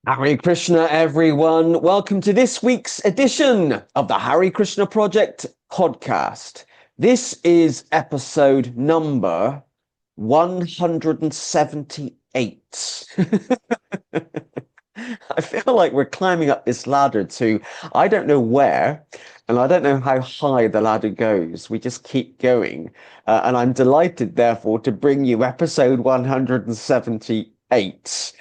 Hare Krishna, everyone. Welcome to this week's edition of the Hari Krishna Project podcast. This is episode number 178. I feel like we're climbing up this ladder to I don't know where, and I don't know how high the ladder goes. We just keep going. And I'm delighted, therefore, to bring you episode 178.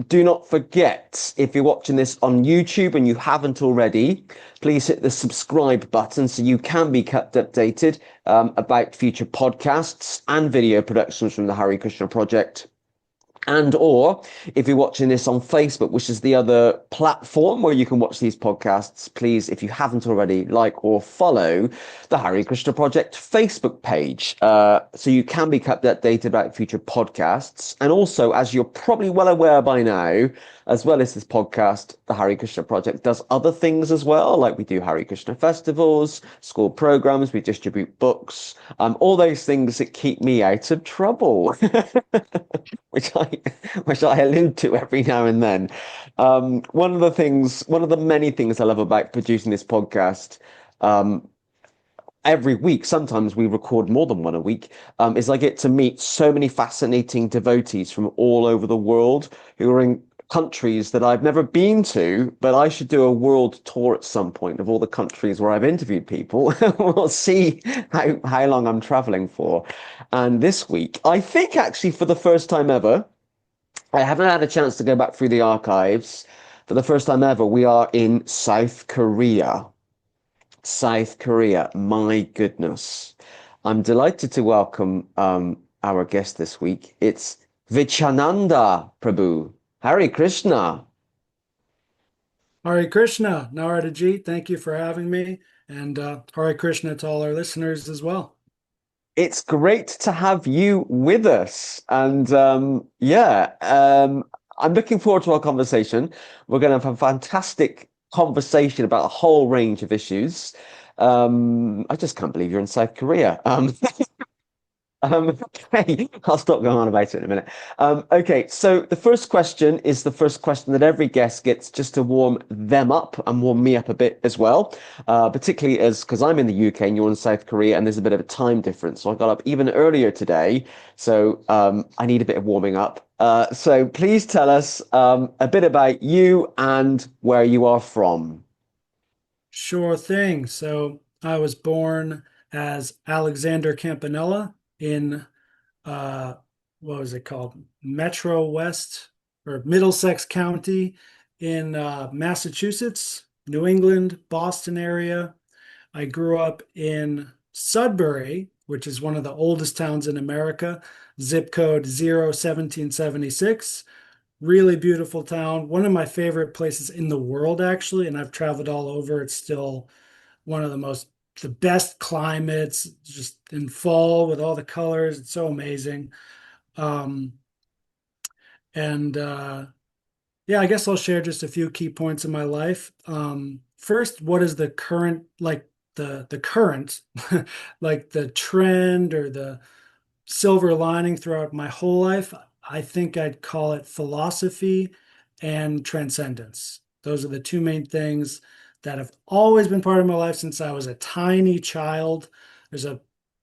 Do not forget, if you're watching this on YouTube and you haven't already, please hit the subscribe button so you can be kept updated about future podcasts and video productions from the Hari Krishna Project. And or if you're watching this on Facebook, which is the other platform where you can watch these podcasts, please, if you haven't already, like or follow the Hari Krishna Project Facebook page, so you can be kept updated about future podcasts. And also, as you're probably well aware by now, as well as this podcast, the Hari Krishna Project does other things as well, like we do Hari Krishna festivals, school programs, we distribute books, all those things that keep me out of trouble. which I which I allude to every now and then. One of the many things I love about producing this podcast, every week, sometimes we record more than one a week, is I get to meet so many fascinating devotees from all over the world who are in countries that I've never been to, but I should do a world tour at some point of all the countries where I've interviewed people. We'll see how long I'm traveling for. And this week, I think actually for the first time ever, I haven't had a chance to go back through the archives. For the first time ever, we are in South Korea. South Korea, my goodness. I'm delighted to welcome our guest this week. It's Vidyananda Prabhu. Hari Krishna. Hari Krishna, Naradaji, thank you for having me, and Hari Krishna to all our listeners as well. It's great to have you with us. And I'm looking forward to our conversation. We're going to have a fantastic conversation about a whole range of issues. I just can't believe you're in South Korea. Okay, I'll stop going on about it in a minute. Okay, so the first question is the first question that every guest gets just to warm them up and warm me up a bit as well, particularly as because I'm in the UK and you're in South Korea and there's a bit of a time difference. So I got up even earlier today, so I need a bit of warming up. So please tell us a bit about you and where you are from. Sure thing. So I was born as Alexander Campanella in uh, what was it called? Metro West or Middlesex County in Massachusetts, New England, Boston area. I grew up in Sudbury, which is one of the oldest towns in America, zip code 01776. Really beautiful town. One of my favorite places in the world, actually, and I've traveled all over. It's still one of the best climates, just in fall with all the colors. It's so amazing. Um, and Yeah, I guess I'll share just a few key points in my life. First, what is the current, like the current, like the trend or the silver lining throughout my whole life? I think I'd call it philosophy and transcendence. Those are the two main things that have always been part of my life since I was a tiny child. There's a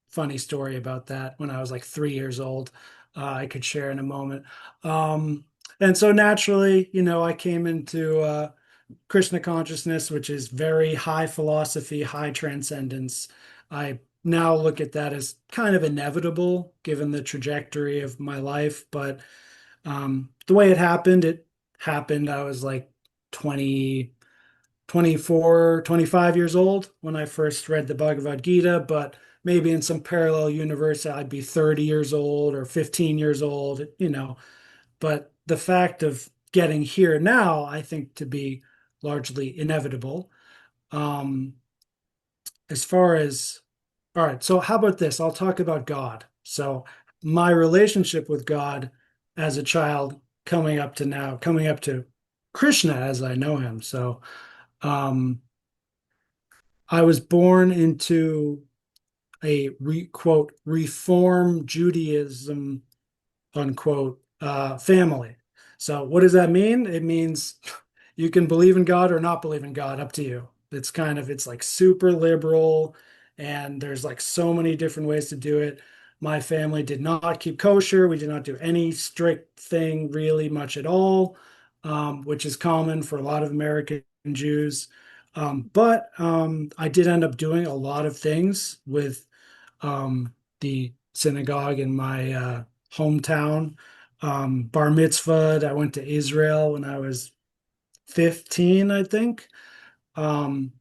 funny story about that when I was like 3 years old. I could share in a moment. And so naturally, I came into Krishna consciousness, which is very high philosophy, high transcendence. I now look at that as kind of inevitable given the trajectory of my life. But the way it happened. I was like 20, 24, 25 years old when I first read the Bhagavad Gita, but maybe in some parallel universe, I'd be 30 years old or 15 years old. But the fact of getting here now, I think to be largely inevitable. Um, as far as, all right, so how about this? I'll talk about God. So my relationship with God as a child coming up to now, coming up to Krishna as I know him. So um, I was born into a quote Reform Judaism unquote family. So what does that mean? It means you can believe in God or not believe in God, up to you. It's like super liberal, and there's like so many different ways to do it. My family did not keep kosher. We did not do any strict thing really much at all, which is common for a lot of American Jews. But I did end up doing a lot of things with the synagogue in my hometown. Bar mitzvah. I went to Israel when I was 15, I think. Um,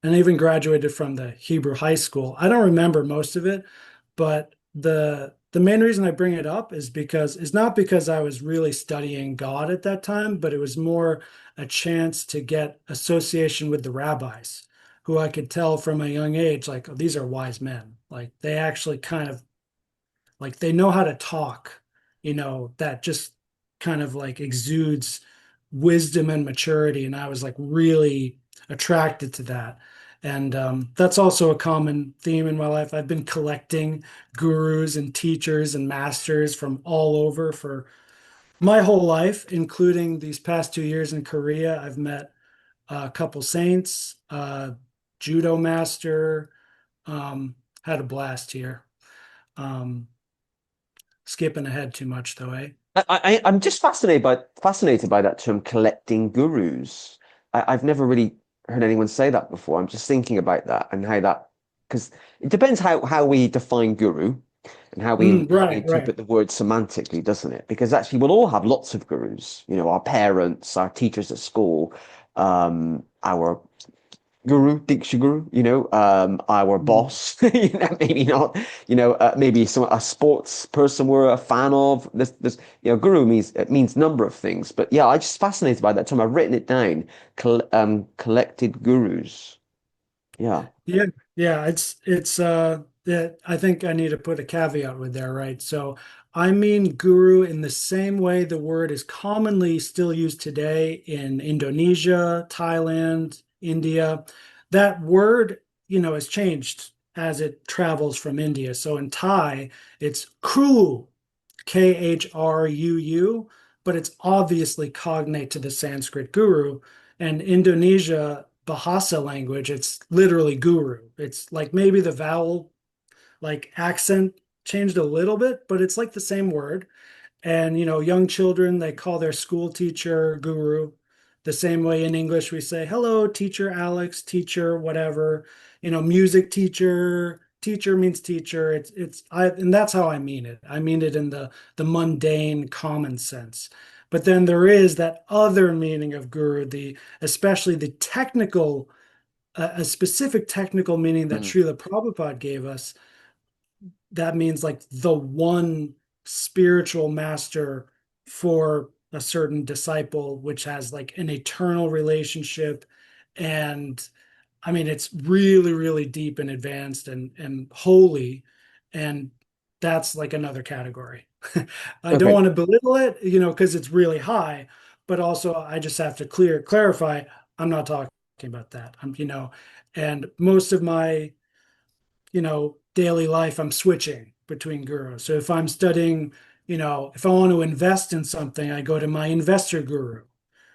and I even graduated from the Hebrew high school. I don't remember most of it, but the main reason I bring it up is because it's not because I was really studying God at that time, but it was more a chance to get association with the rabbis, who I could tell from a young age, like, oh, these are wise men. Like they actually kind of like they know how to talk, that just kind of like exudes wisdom and maturity. And I was like really attracted to that. And that's also a common theme in my life. I've been collecting gurus and teachers and masters from all over for my whole life, including these past 2 years in Korea. I've met a couple saints, judo master, had a blast here. Um, Skipping ahead too much though, eh? I'm just fascinated by that term collecting gurus. I've never really heard anyone say that before. I'm just thinking about that and how that because it depends how we define guru and how we Right, right. interpret the word semantically, doesn't it? Because actually we'll all have lots of gurus, our parents, our teachers at school, our guru, Diksha guru, our Mm. boss, maybe not, maybe a sports person we're a fan of. Guru means number of things, but yeah, I'm just fascinated by that term. I've written it down. Collected gurus. Yeah. Yeah, yeah, I think I need to put a caveat with there, right? So I mean guru in the same way the word is commonly still used today in Indonesia, Thailand, India. That word, has changed as it travels from India. So in Thai, it's kru, Khruu, but it's obviously cognate to the Sanskrit guru. And Indonesia, Bahasa language, it's literally guru. It's like maybe the vowel like accent changed a little bit, but it's like the same word. And, young children, they call their school teacher guru. The same way in English, we say, hello, teacher Alex, teacher, whatever. Music teacher, teacher means teacher. And that's how I mean it. I mean it in the mundane, common sense. But then there is that other meaning of guru, especially the technical, a specific technical meaning that Mm. Srila Prabhupada gave us, that means like the one spiritual master for a certain disciple, which has like an eternal relationship. And I mean, it's really, really deep and advanced and holy. And that's like another category. I don't Okay. want to belittle it, because it's really high, but also I just have to clarify, I'm not talking about that. And most of my daily life, I'm switching between gurus. So if I'm studying, if I want to invest in something, I go to my investor guru.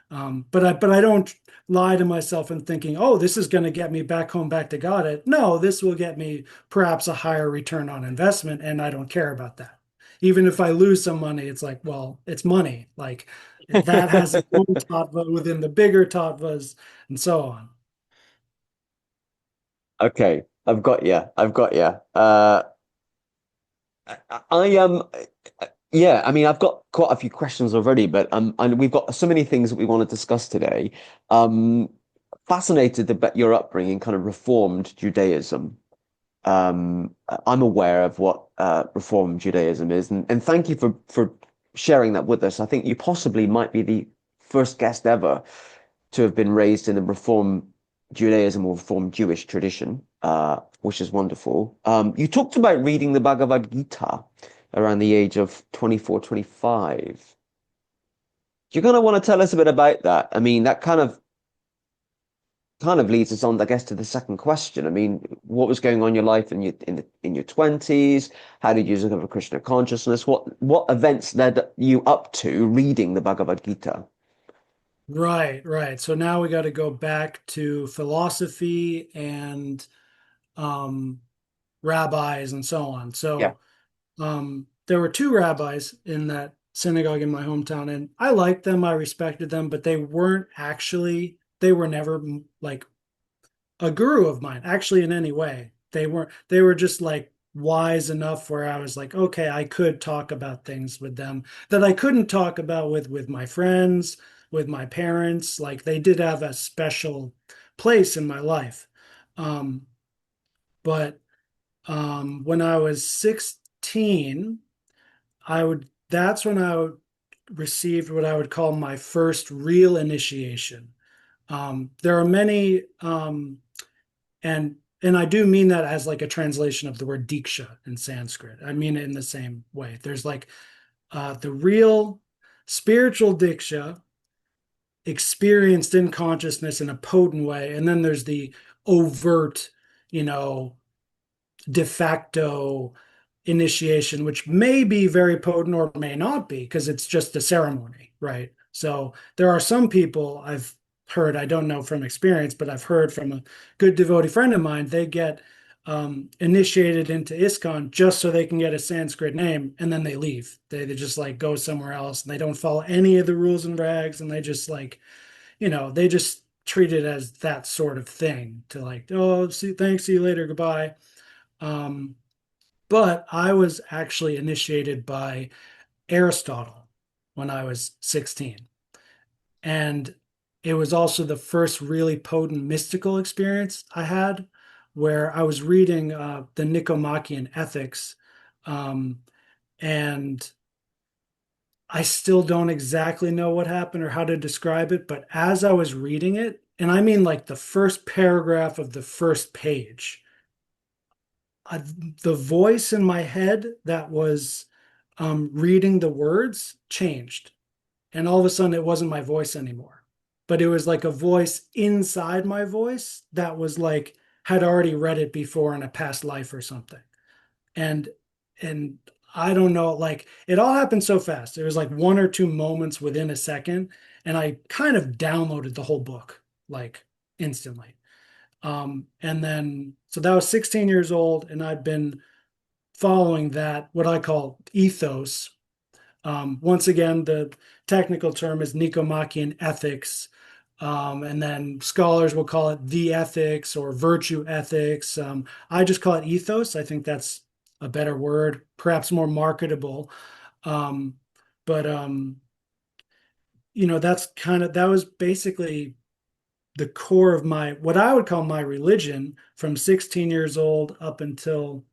But I don't lie to myself and thinking, oh, this is going to get me back home, back to God. No, this will get me perhaps a higher return on investment, and I don't care about that. Even if I lose some money, it's like, well, it's money. Like that has its own tattva within the bigger tattvas, and so on. Okay. I've got you. I've got you. Yeah, I mean, I've got quite a few questions already, but and we've got so many things that we want to discuss today. Um, Fascinated about your upbringing, kind of Reformed Judaism. I'm aware of what Reformed Judaism is, and thank you for sharing that with us. I think you possibly might be the first guest ever to have been raised in a Reformed Judaism or Reformed Jewish tradition, which is wonderful. You talked about reading the Bhagavad Gita around the age of 24, 25. Do you kind of want to tell us a bit about that? I mean, that kind of kind of leads us on, I guess, to the second question. I mean, what was going on in your life in your 20s? How did you discover Krishna consciousness? What events led you up to reading the Bhagavad Gita? Right, right. So now we got to go back to philosophy and um, rabbis and so on. Yeah. So there were two rabbis in that synagogue in my hometown, and I liked them, I respected them, but they were never like a guru of mine, actually, in any way. They were just like wise enough where I was like, okay, I could talk about things with them that I couldn't talk about with my friends, with my parents. Like they did have a special place in my life. Um, but when I was 16, that's when received what I would call my first real initiation. There are many, and I do mean that as like a translation of the word diksha in Sanskrit. I mean it in the same way. There's like the real spiritual diksha experienced in consciousness in a potent way, and then there's the overt, you know, de facto initiation, which may be very potent or may not be because it's just a ceremony, right? So there are some people I've heard, I don't know from experience, but I've heard from a good devotee friend of mine, they get initiated into ISKCON just so they can get a Sanskrit name and then they leave. They just like go somewhere else and they don't follow any of the rules and regs and they just like, they just treat it as that sort of thing to like, oh, see, thanks, see you later, goodbye. Um, but I was actually initiated by Aristotle when I was 16. And it was also the first really potent mystical experience I had where I was reading the Nicomachean Ethics. Um, and I still don't exactly know what happened or how to describe it. But as I was reading it, and I mean like the first paragraph of the first page, I, the voice in my head that was reading the words changed. And all of a sudden, it wasn't my voice anymore. But it was like a voice inside my voice that was like, had already read it before in a past life or something. And, and I don't know, like it all happened so fast. It was like one or two moments within a second. And I kind of downloaded the whole book like instantly. And then, so that was 16 years old, and I've been following that, what I call ethos. Once again, the technical term is Nicomachean ethics. And then scholars will call it the ethics or virtue ethics. I just call it ethos. I think that's a better word, perhaps more marketable. Um, but, that was basically the core of what I would call my religion from 16 years old up until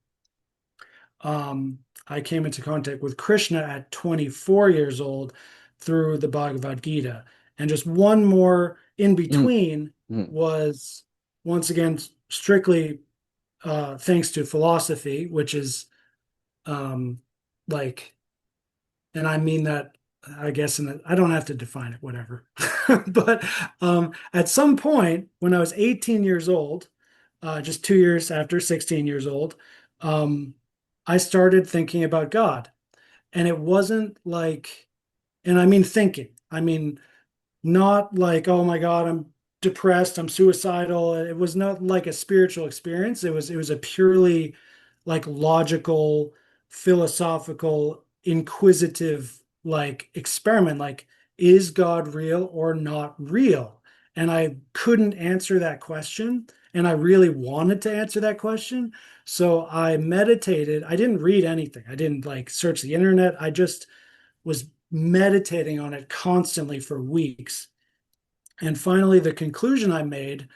I came into contact with Krishna at 24 years old through the Bhagavad Gita. And just one more in Mm, between mm. was once again strictly thanks to philosophy, which is um, like, and I mean that I guess I don't have to define it, whatever. But at some point when I was 18 years old, just 2 years after 16 years old, um, I started thinking about God. And it wasn't like, and I mean thinking, I mean, not like, oh my God, I'm depressed, I'm suicidal. It was not like a spiritual experience. It was a purely like logical, philosophical, inquisitive like experiment. Like, is God real or not real? And I couldn't answer that question. And I really wanted to answer that question. So I meditated. I didn't read anything. I didn't like search the internet. I just was meditating on it constantly for weeks. And finally, the conclusion I made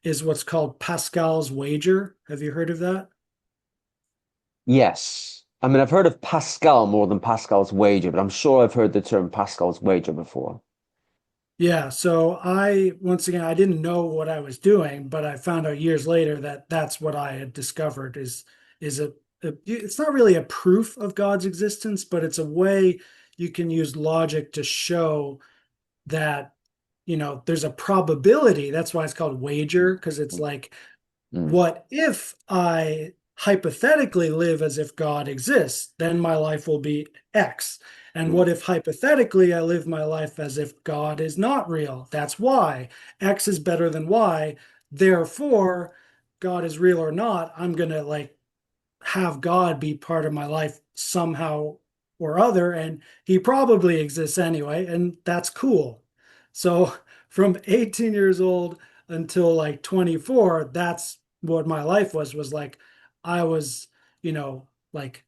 is what's called Pascal's wager. Have you heard of that? Yes. I mean, I've heard of Pascal more than Pascal's wager, but I'm sure I've heard the term Pascal's wager before. Yeah. So once again, I didn't know what I was doing, but I found out years later that that's what I had discovered is it's not really a proof of God's existence, but it's a way you can use logic to show that there's a probability. That's why it's called wager, because it's like, Mm, what if I hypothetically live as if God exists? Then my life will be X. And mm, what if hypothetically I live my life as if God is not real? That's Y. X is better than Y. Therefore, God is real or not, I'm going to like have God be part of my life somehow or other. And he probably exists anyway. And that's cool. So from 18 years old until like 24, that's what my life was like. I was, like,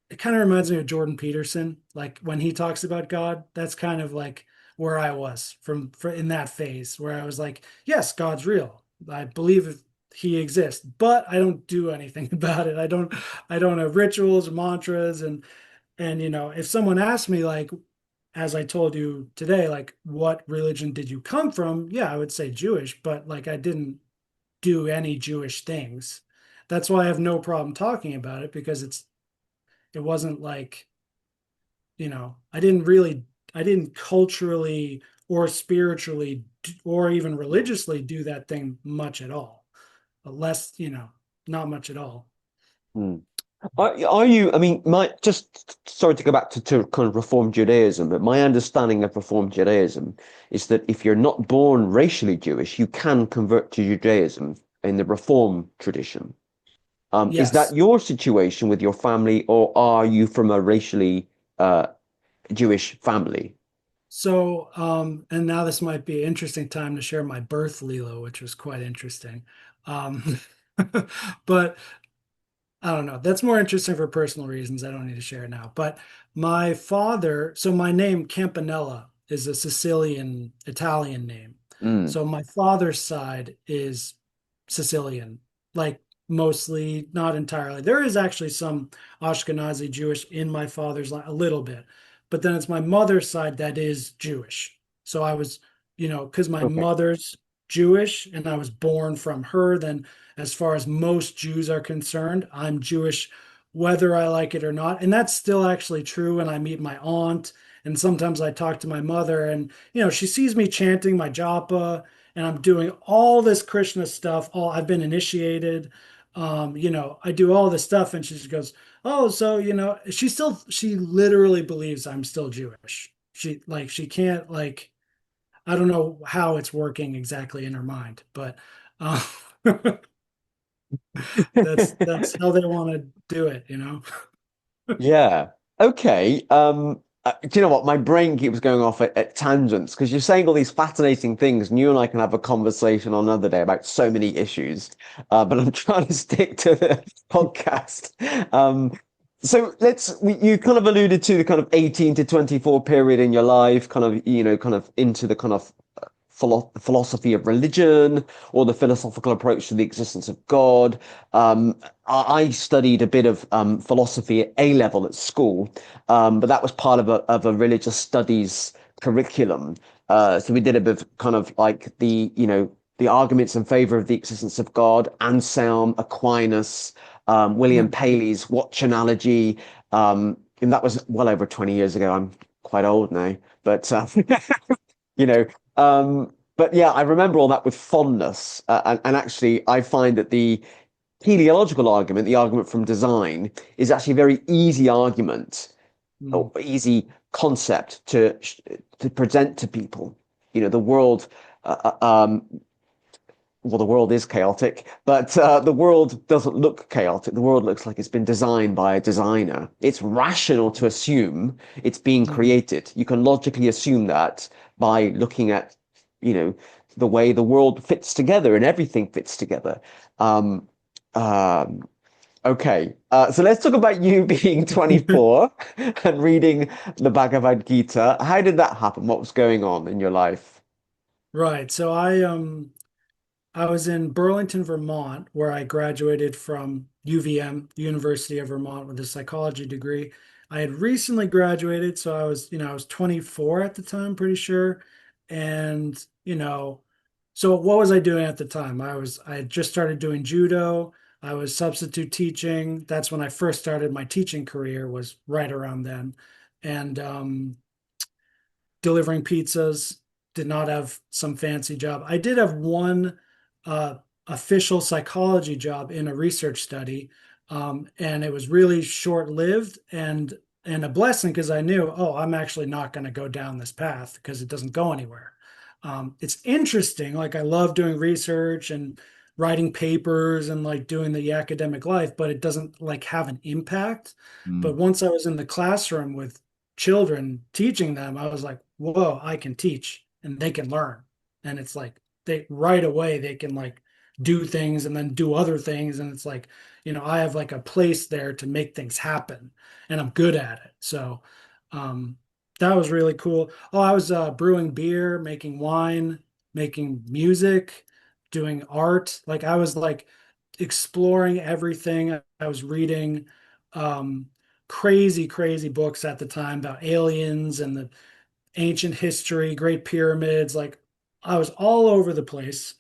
it kind of reminds me of Jordan Peterson. Like when he talks about God, that's kind of like where I was in that phase where I was like, yes, God's real. I believe he exists, but I don't do anything about it. I don't have rituals or mantras. And if someone asked me, like, as I told you today, like, what religion did you come from? Yeah, I would say Jewish, but like I didn't do any Jewish things. That's why I have no problem talking about it, because it wasn't like, I didn't culturally or spiritually or even religiously do that thing much at all. Less, not much at all. mm. Are you, I mean, just sorry to go back to kind of Reform Judaism, but my understanding of Reform Judaism is that if you're not born racially Jewish, you can convert to Judaism in the Reform tradition. Is that Yes. your situation with your family, or are you from a racially uh, Jewish family? So, and now this might be an interesting time to share my birth Lilo, which was quite interesting. Um, but I don't know. That's more interesting for personal reasons. I don't need to share it now. But my father, so my name Campanella is a Sicilian Italian name. Mm, So my father's side is Sicilian, like mostly, not entirely. There is actually some Ashkenazi Jewish in my father's line, a little bit. But then it's my mother's side that is Jewish. So I was, because my okay. mother's Jewish and I was born from her, then as far as most Jews are concerned, I'm Jewish, whether I like it or not. And that's still actually true when I meet my aunt. And sometimes I talk to my mother, and she sees me chanting my japa, and I'm doing all this Krishna stuff. All I've been initiated. I do all this stuff, and she just goes, "Oh, so she literally believes I'm still Jewish. She can't, like, I don't know how it's working exactly in her mind, but uh, that's how they want to do it. Yeah. Okay. Do you know what? My brain keeps going off at tangents because you're saying all these fascinating things, and you and I can have a conversation on another day about so many issues. But I'm trying to stick to the podcast. So you kind of alluded to the kind of 18 to 24 period in your life, kind of, kind of into the kind of philosophy of religion or the philosophical approach to the existence of God. I studied a bit of philosophy at A level at school, but that was part of a religious studies curriculum. So we did a bit of kind of like the arguments in favor of the existence of God, Anselm, Aquinas, William Hmm. Paley's watch analogy. And that was well over 20 years ago. I'm quite old now, but you know, but yeah, I remember all that with fondness. And actually, I find that the teleological argument, the argument from design, is actually a very easy argument Hmm. or easy concept to present to people. The world, uh, uh, um, well, the world is chaotic, but the world doesn't look chaotic. The world looks like it's been designed by a designer. It's rational to assume it's being Hmm. created. You can logically assume that by looking at, you know, the way the world fits together and everything fits together. Um, um, okay, so let's talk about you being 24 and reading the Bhagavad Gita. How did that happen? What was going on in your life? Right. So I was in Burlington, Vermont, where I graduated from UVM, University of Vermont, with a psychology degree. I had recently graduated, so I was 24 at the time, pretty sure. And, so what was I doing at the time? I had just started doing judo. I was substitute teaching. That's when I first started my teaching career, was right around then. And delivering pizzas. did not have some fancy job. I did have one uh, official psychology job in a research study, and it was really short-lived and a blessing because I knew, oh, I'm actually not going to go down this path because it doesn't go anywhere. It's interesting. Like I love doing research and writing papers and like doing the academic life, but it doesn't like have an impact. But Mm. once I was in the classroom with children teaching them, I was like, whoa, I can teach and they can learn. And it's like they right away they can like do things and then do other things. And it's like, I have like a place there to make things happen and I'm good at it. So um that was really cool. Oh, I was brewing beer, making wine, making music, doing art. Like I was like exploring everything. I was reading um, crazy, crazy books at the time about aliens and the ancient history, Great Pyramids. Like I was all over the place.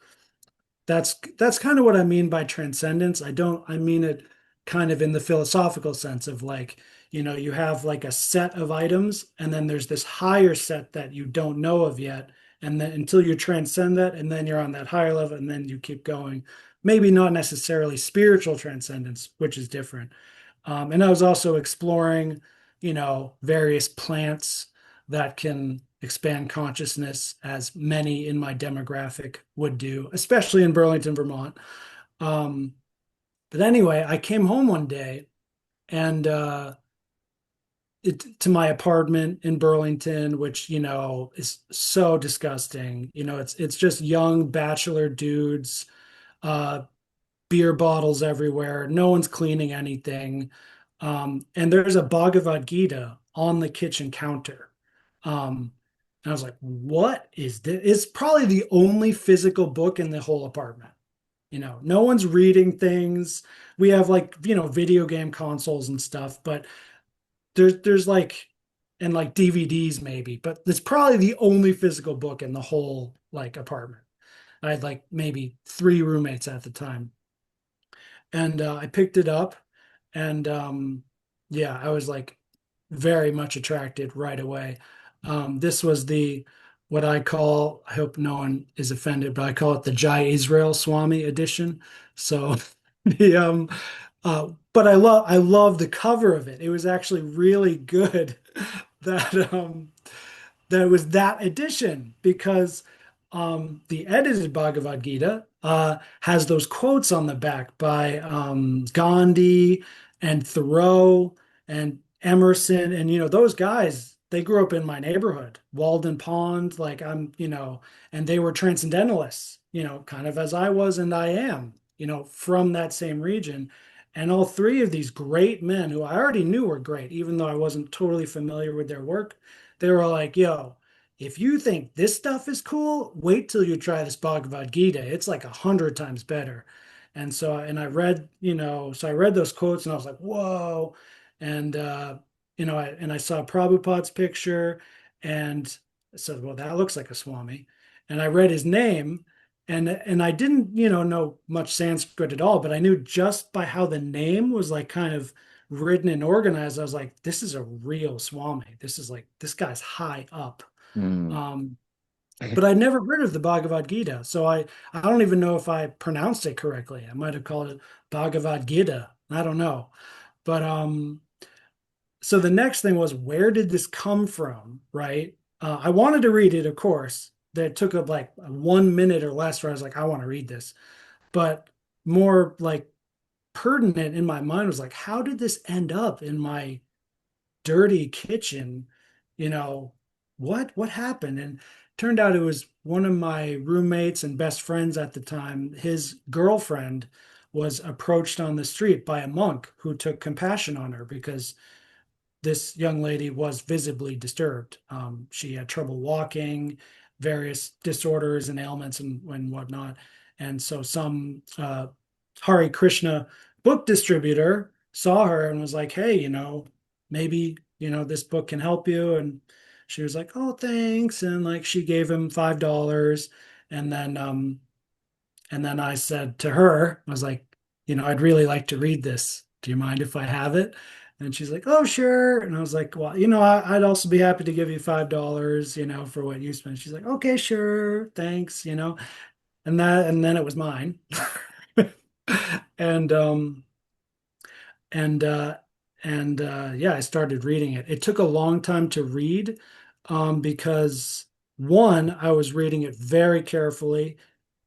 That's kind of what I mean by transcendence. I mean it kind of in the philosophical sense of like, you have like a set of items and then there's this higher set that you don't know of yet. And then until you transcend that, and then you're on that higher level, and then you keep going. Maybe not necessarily spiritual transcendence, which is different. And I was also exploring, various plants that can expand consciousness, as many in my demographic would do, especially in Burlington, Vermont. Um, but anyway, I came home one day and to my apartment in Burlington, which is so disgusting. It's just young bachelor dudes, uh, beer bottles everywhere. No one's cleaning anything. And there's a Bhagavad Gita on the kitchen counter. And I was like, what is this? It's probably the only physical book in the whole apartment. No one's reading things. We have like, video game consoles and stuff, but there's like, and like DVDs maybe, but it's probably the only physical book in the whole like apartment. I had like maybe three roommates at the time. And I picked it up, and yeah, I was like very much attracted right away. This was the what I call, I hope no one is offended, but I call it the Jai Israel Swami edition. So the but I love the cover of it. It was actually really good that there was that edition because the edited Bhagavad Gita has those quotes on the back by Gandhi and Thoreau and Emerson. And, those guys, they grew up in my neighborhood, Walden Pond, like and they were transcendentalists, kind of as I was and I am, from that same region. And all three of these great men who I already knew were great, even though I wasn't totally familiar with their work, they were like, yo, if you think this stuff is cool, wait till you try this Bhagavad Gita. It's like 100 times better. And so, and I read, so I read those quotes and I was like, whoa. And, I saw Prabhupada's picture and I said, well, that looks like a Swami. And I read his name and I didn't, know much Sanskrit at all, but I knew just by how the name was like kind of written and organized, I was like, this is a real Swami. This is like, this guy's high up. Mm. Um, but I'd never heard of the Bhagavad Gita, so I don't even know if I pronounced it correctly. I might have called it Bhagavad Gita. I don't know. But so the next thing was, where did this come from, right? I wanted to read it, of course. That took up like 1 minute or less where I was like, I want to read this. But more like pertinent in my mind was like, how did this end up in my dirty kitchen? you know what happened? And turned out it was one of my roommates and best friends at the time. His girlfriend was approached on the street by a monk who took compassion on her because this young lady was visibly disturbed. She had trouble walking, various disorders and ailments and whatnot. And so some Hari Krishna book distributor saw her and was like, hey, maybe, this book can help you. And she was like, oh, thanks. And like she gave him $5. And then I said to her, I was like, I'd really like to read this. Do you mind if I have it? And she's like, "Oh, sure." And I was like, "Well, I'd also be happy to give you $5, for what you spent." She's like, "Okay, sure, thanks." And then it was mine. And and uh yeah, I started reading it. It took a long time to read, because one, I was reading it very carefully,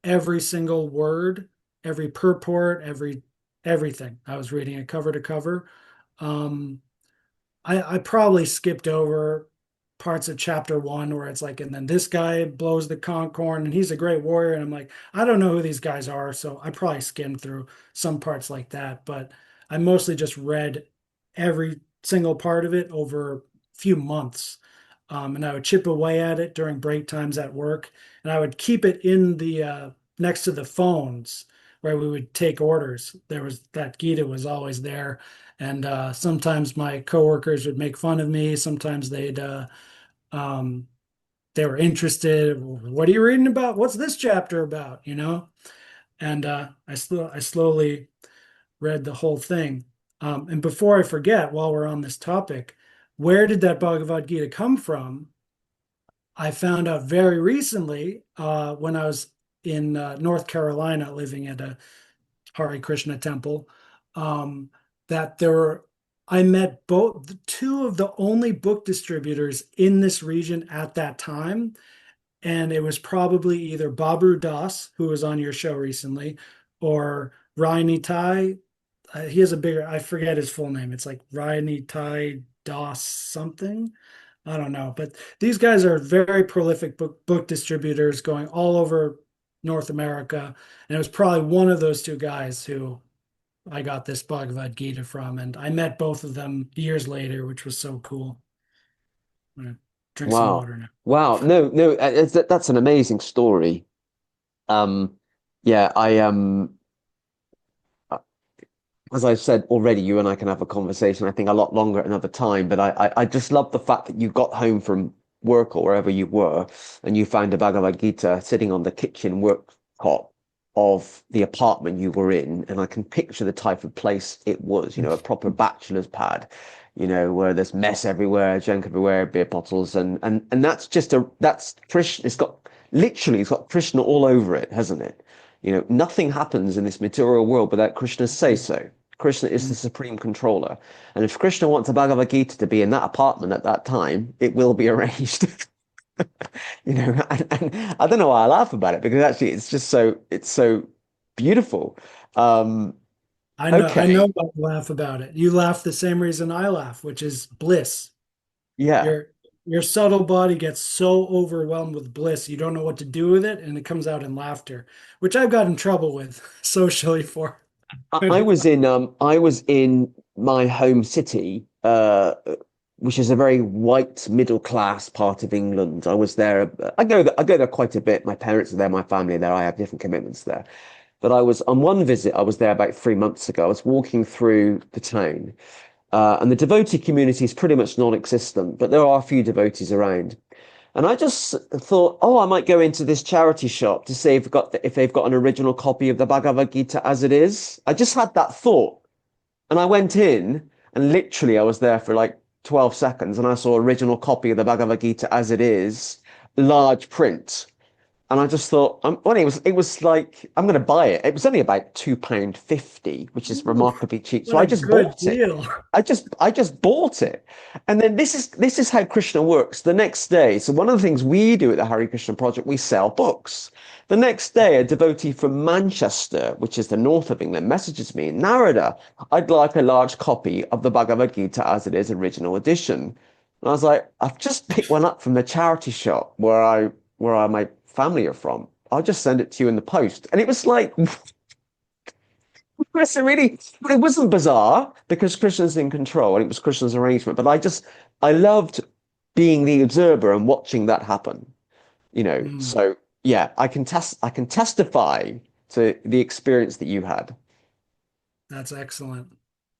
every single word, every purport, everything. I was reading it cover to cover. Um, I probably skipped over parts of chapter one where it's like, and then this guy blows the conch horn and he's a great warrior. And I'm like, I don't know who these guys are. So I probably skimmed through some parts like that. But I mostly just read every single part of it over a few months. And I would chip away at it during break times at work. And I would keep it in the next to the phones where we would take orders. There was that Gita was always there, and sometimes my coworkers would make fun of me. Sometimes um, they were interested. What are you reading about? What's this chapter about? And I slowly read the whole thing. And before I forget, while we're on this topic, where did that Bhagavad Gita come from? I found out very recently, when I was in North Carolina living at a Hari Krishna temple, um, that I met both two of the only book distributors in this region at that time. And it was probably either Babu Das, who was on your show recently, or Raini Tai. He has a bigger, I forget his full name. It's like Raini Tai Das something. I don't know, but these guys are very prolific book distributors going all over North America, and it was probably one of those two guys who I got this Bhagavad Gita from, and I met both of them years later, which was so cool. I'm gonna drink some Wow. water now. Wow. No, no, that's an amazing story. Um, yeah, as I said already, you and I can have a conversation, I think a lot longer at another time, but I just love the fact that you got home from work or wherever you were and you found a Bhagavad Gita sitting on the kitchen worktop of the apartment you were in. And I can picture the type of place it was, a proper bachelor's pad, where there's mess everywhere, junk everywhere, beer bottles, and that's Krishna. It's got Krishna all over it, hasn't it? Nothing happens in this material world without Krishna's say so. Krishna is the supreme controller. And if Krishna wants a Bhagavad Gita to be in that apartment at that time, it will be arranged. And I don't know why I laugh about it because actually it's so beautiful. Um, I know okay. about laugh about it. You laugh the same reason I laugh, which is bliss. Yeah. Your your subtle body gets so overwhelmed with bliss, you don't know what to do with it, and it comes out in laughter, which I've got in trouble with socially for. I was in my home city, which is a very white middle class part of England. I was there. I go there quite a bit. My parents are there, my family are there. I have different commitments there. But I was on one visit. I was there about 3 months ago. I was walking through the town, and the devotee community is pretty much non-existent, but there are a few devotees around. And I just thought, oh, I might go into this charity shop to see if they've got an original copy of the Bhagavad Gita as it is. I just had that thought, and I went in, and literally I was there for like 12 seconds, and I saw original copy of the Bhagavad Gita as it is, large print. And I just thought, well, it was like, I'm going to buy it. It was only about £2.50, which is Ooh, remarkably cheap. So what I a just good bought it. deal. I just bought it. And then this is how Krishna works. The next day, so one of the things we do at the Hari Krishna Project, we sell books. The next day, a devotee from Manchester, which is the north of England, messages me, Narada, I'd like a large copy of the Bhagavad Gita as it is, original edition. And I was like, I've just picked one up from the charity shop my family are from. I'll just send it to you in the post. And it was like, it wasn't bizarre because Krishna's in control and it was Krishna's arrangement. But I loved being the observer and watching that happen. Mm, So yeah, I can testify to the experience that you had. that's excellent.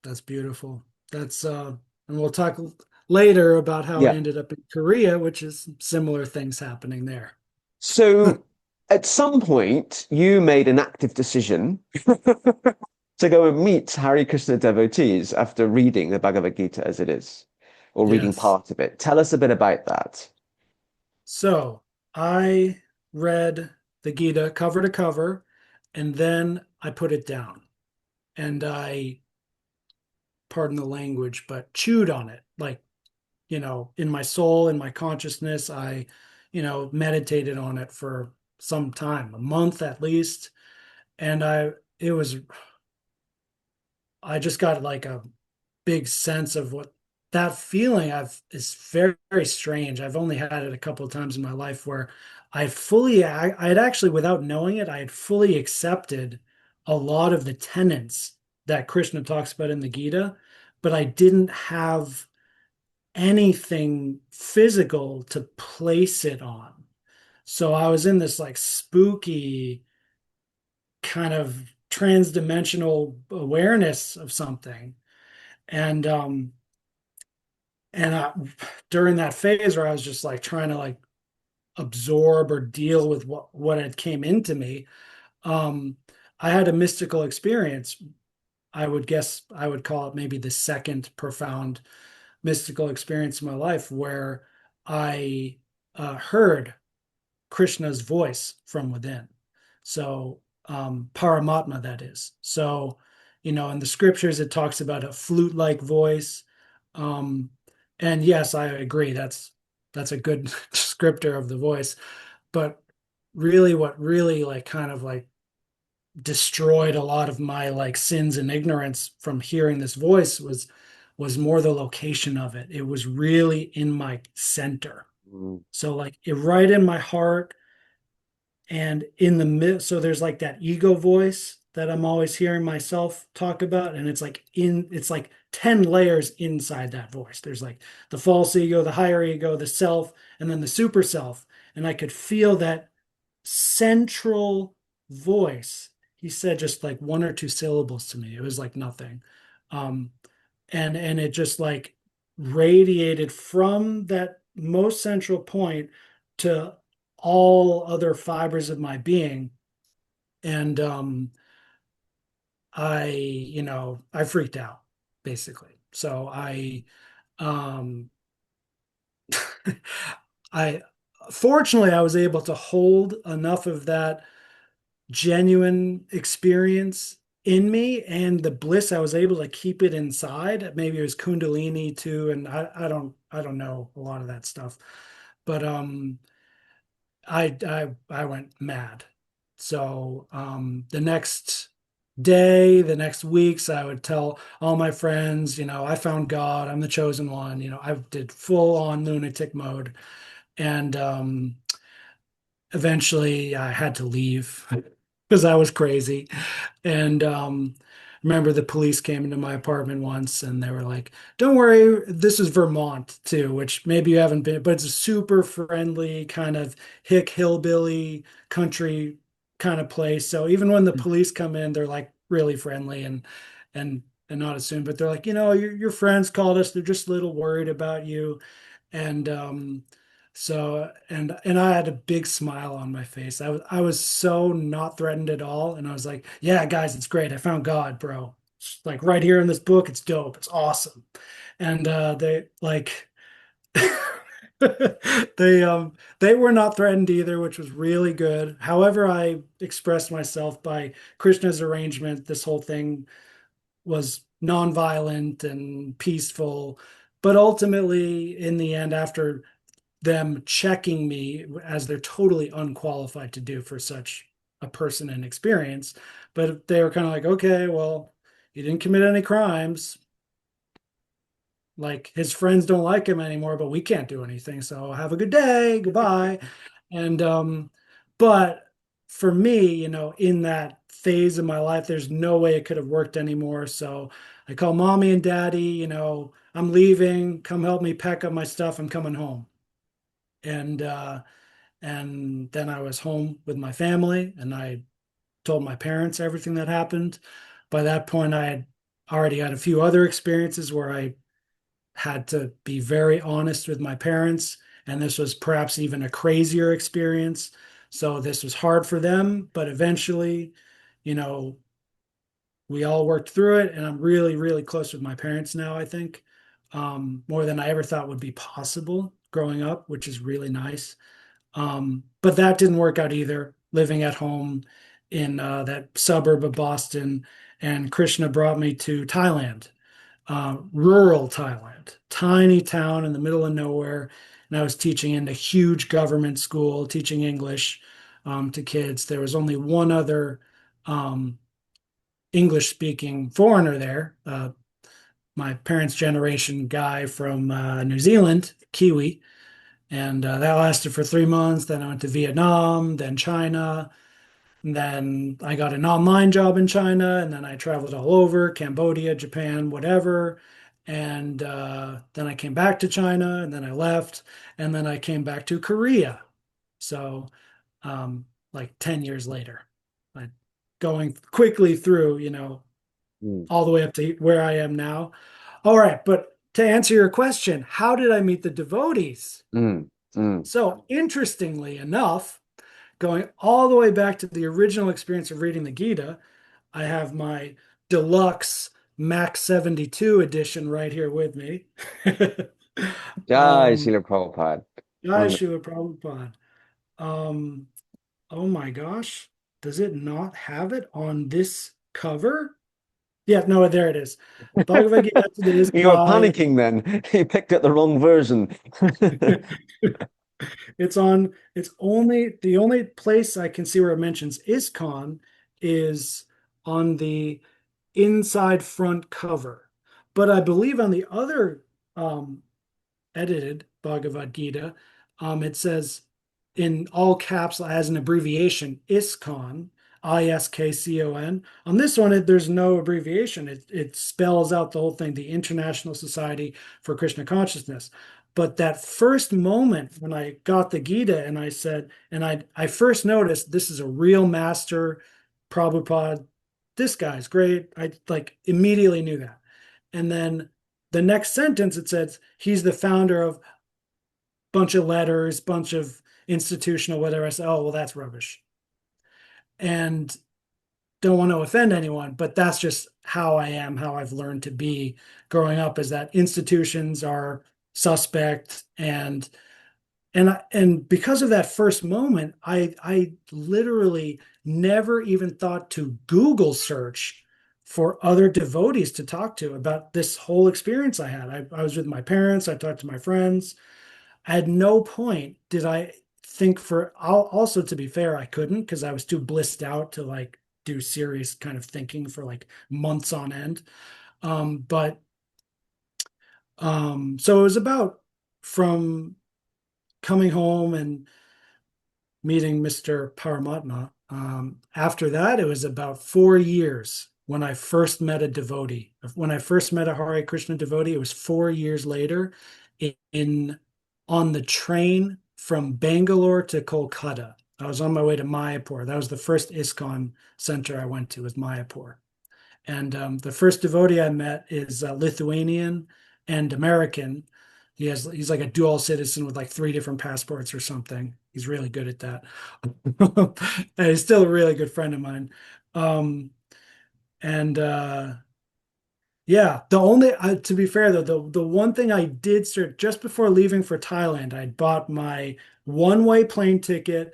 That's beautiful. That's and we'll talk later about how I Yeah. ended up in Korea, which is similar things happening there. So at some point, you made an active decision to go and meet Hari Krishna devotees after reading the Bhagavad Gita as it is, or reading Yes. part of it. Tell us a bit about that. So I read the Gita cover to cover, and then I put it down. And I, pardon the language, but chewed on it. Like, in my soul, in my consciousness, I, meditated on it for some time, a month at least. And it was, I just got like a big sense of what that feeling I've is very, very strange. I've only had it a couple of times in my life where I had actually, without knowing it, I had fully accepted a lot of the tenets that Krishna talks about in the Gita, but I didn't have anything physical to place it on. So I was in this like spooky kind of trans-dimensional awareness of something. And and I, during that phase where I was just like trying to like absorb or deal with what had came into me, um, I had a mystical experience. I would guess I would call it maybe the second profound mystical experience in my life where I heard Krishna's voice from within. So, Paramatma, that is. So, in the scriptures, it talks about a flute-like voice. Um, and yes, I agree. That's a good descriptor of the voice. But really, what really like kind of like destroyed a lot of my like sins and ignorance from hearing this voice was more the location of it. It was really in my center. Mm. So like it right in my heart and in the mid, so there's like that ego voice that I'm always hearing myself talk about, and it's like 10 layers inside that voice. There's like the false ego, the higher ego, the self, and then the super self. And I could feel that central voice. He said just like one or two syllables to me. It was like nothing. Um, and it just like radiated from that most central point to all other fibers of my being. And I freaked out basically. So um I fortunately I was able to hold enough of that genuine experience in me, and the bliss, I was able to keep it inside. Maybe it was Kundalini too, and I don't know a lot of that stuff. But I went mad. So the next day, the next weeks, I would tell all my friends, I found God, I'm the chosen one. I did full on lunatic mode. And eventually I had to leave because I was crazy. And remember the police came into my apartment once and they were like, "Don't worry, this is Vermont too," which maybe you haven't been, but it's a super friendly kind of hick hillbilly country kind of place. So even when the police come in, they're like really friendly and and not assumed, but they're like, your friends called us. They're just a little worried about you. And and I had a big smile on my face. I was so not threatened at all. And I was like, "Yeah, guys, it's great. I found God, bro. It's like right here in this book. It's dope. It's awesome." And they like they were not threatened either, which was really good. However, I expressed myself by Krishna's arrangement. This whole thing was nonviolent and peaceful. But ultimately, in the end, after them checking me as they're totally unqualified to do for such a person and experience. But they were kind of like, "Okay, well, he didn't commit any crimes. Like his friends don't like him anymore, but we can't do anything. So have a good day. Goodbye." And but for me, in that phase of my life, there's no way it could have worked anymore. So I call mommy and daddy, "I'm leaving. Come help me pack up my stuff. I'm coming home." And then I was home with my family and I told my parents everything that happened. By that point, I had already had a few other experiences where I had to be very honest with my parents, and this was perhaps even a crazier experience. So this was hard for them, but eventually, you know, we all worked through it, and I'm really, really close with my parents now, I think, more than I ever thought would be possible growing up, which is really nice. But that didn't work out either, living at home in that suburb of Boston. And Krishna brought me to Thailand, rural Thailand, tiny town in the middle of nowhere. And I was teaching in a huge government school, teaching English to kids. There was only one other um, English speaking foreigner there, my parents' generation guy from New Zealand, Kiwi. And that lasted for 3 months. Then I went to Vietnam, then China. And then I got an online job in China. And then I traveled all over Cambodia, Japan, whatever. And then I came back to China and then I left. And then I came back to Korea. So, like 10 years later, I, going quickly through, Mm, all the way up to where I am now. All right. But to answer your question, how did I meet the devotees? mm, mm. So, interestingly enough, going all the way back to the original experience of reading the Gita, I have my deluxe Max 72 edition right here with me. Jai um, Srila Prabhupada. Jai Wonderful. Shila Prabhupada. Um, oh my gosh, does it not have it on this cover? Yeah, no, there it is. Bhagavad Gita is You were by panicking then. You picked up the wrong version. it's only the only place I can see where it mentions ISKCON is on the inside front cover. But I believe on the other um, edited Bhagavad Gita, it says in all caps as an abbreviation, ISKCON, ISKCON. On this one, there's no abbreviation. It spells out the whole thing, the International Society for Krishna Consciousness. But that first moment when I got the Gita and I said, and I first noticed this is a real master, Prabhupada. This guy's great. I like immediately knew that. And then the next sentence it says he's the founder of bunch of letters, bunch of institutional whatever. I said, oh well, that's rubbish, and don't want to offend anyone, but that's just how I am, how I've learned to be growing up. Is that institutions are suspect, and because of that first moment, I literally never even thought to Google search for other devotees to talk to about this whole experience I had. I was with my parents, I talked to my friends. At no point did I think for also to be fair, I couldn't because I was too blissed out to like do serious kind of thinking for like months on end. But so it was about from coming home and meeting Mr. Paramatma. After that, it was about 4 years when I first met a devotee. When I first met a Hare Krishna devotee, it was 4 years later in on the train from Bangalore to Kolkata. I was on my way to Mayapur. That was the first ISKCON center I went to was Mayapur. And the first devotee I met is Lithuanian and American. He's like a dual citizen with like three different passports or something. He's really good at that. And he's still a really good friend of mine. Um, and yeah, the only to be fair though, the one thing I did start just before leaving for Thailand, I bought my one-way plane ticket,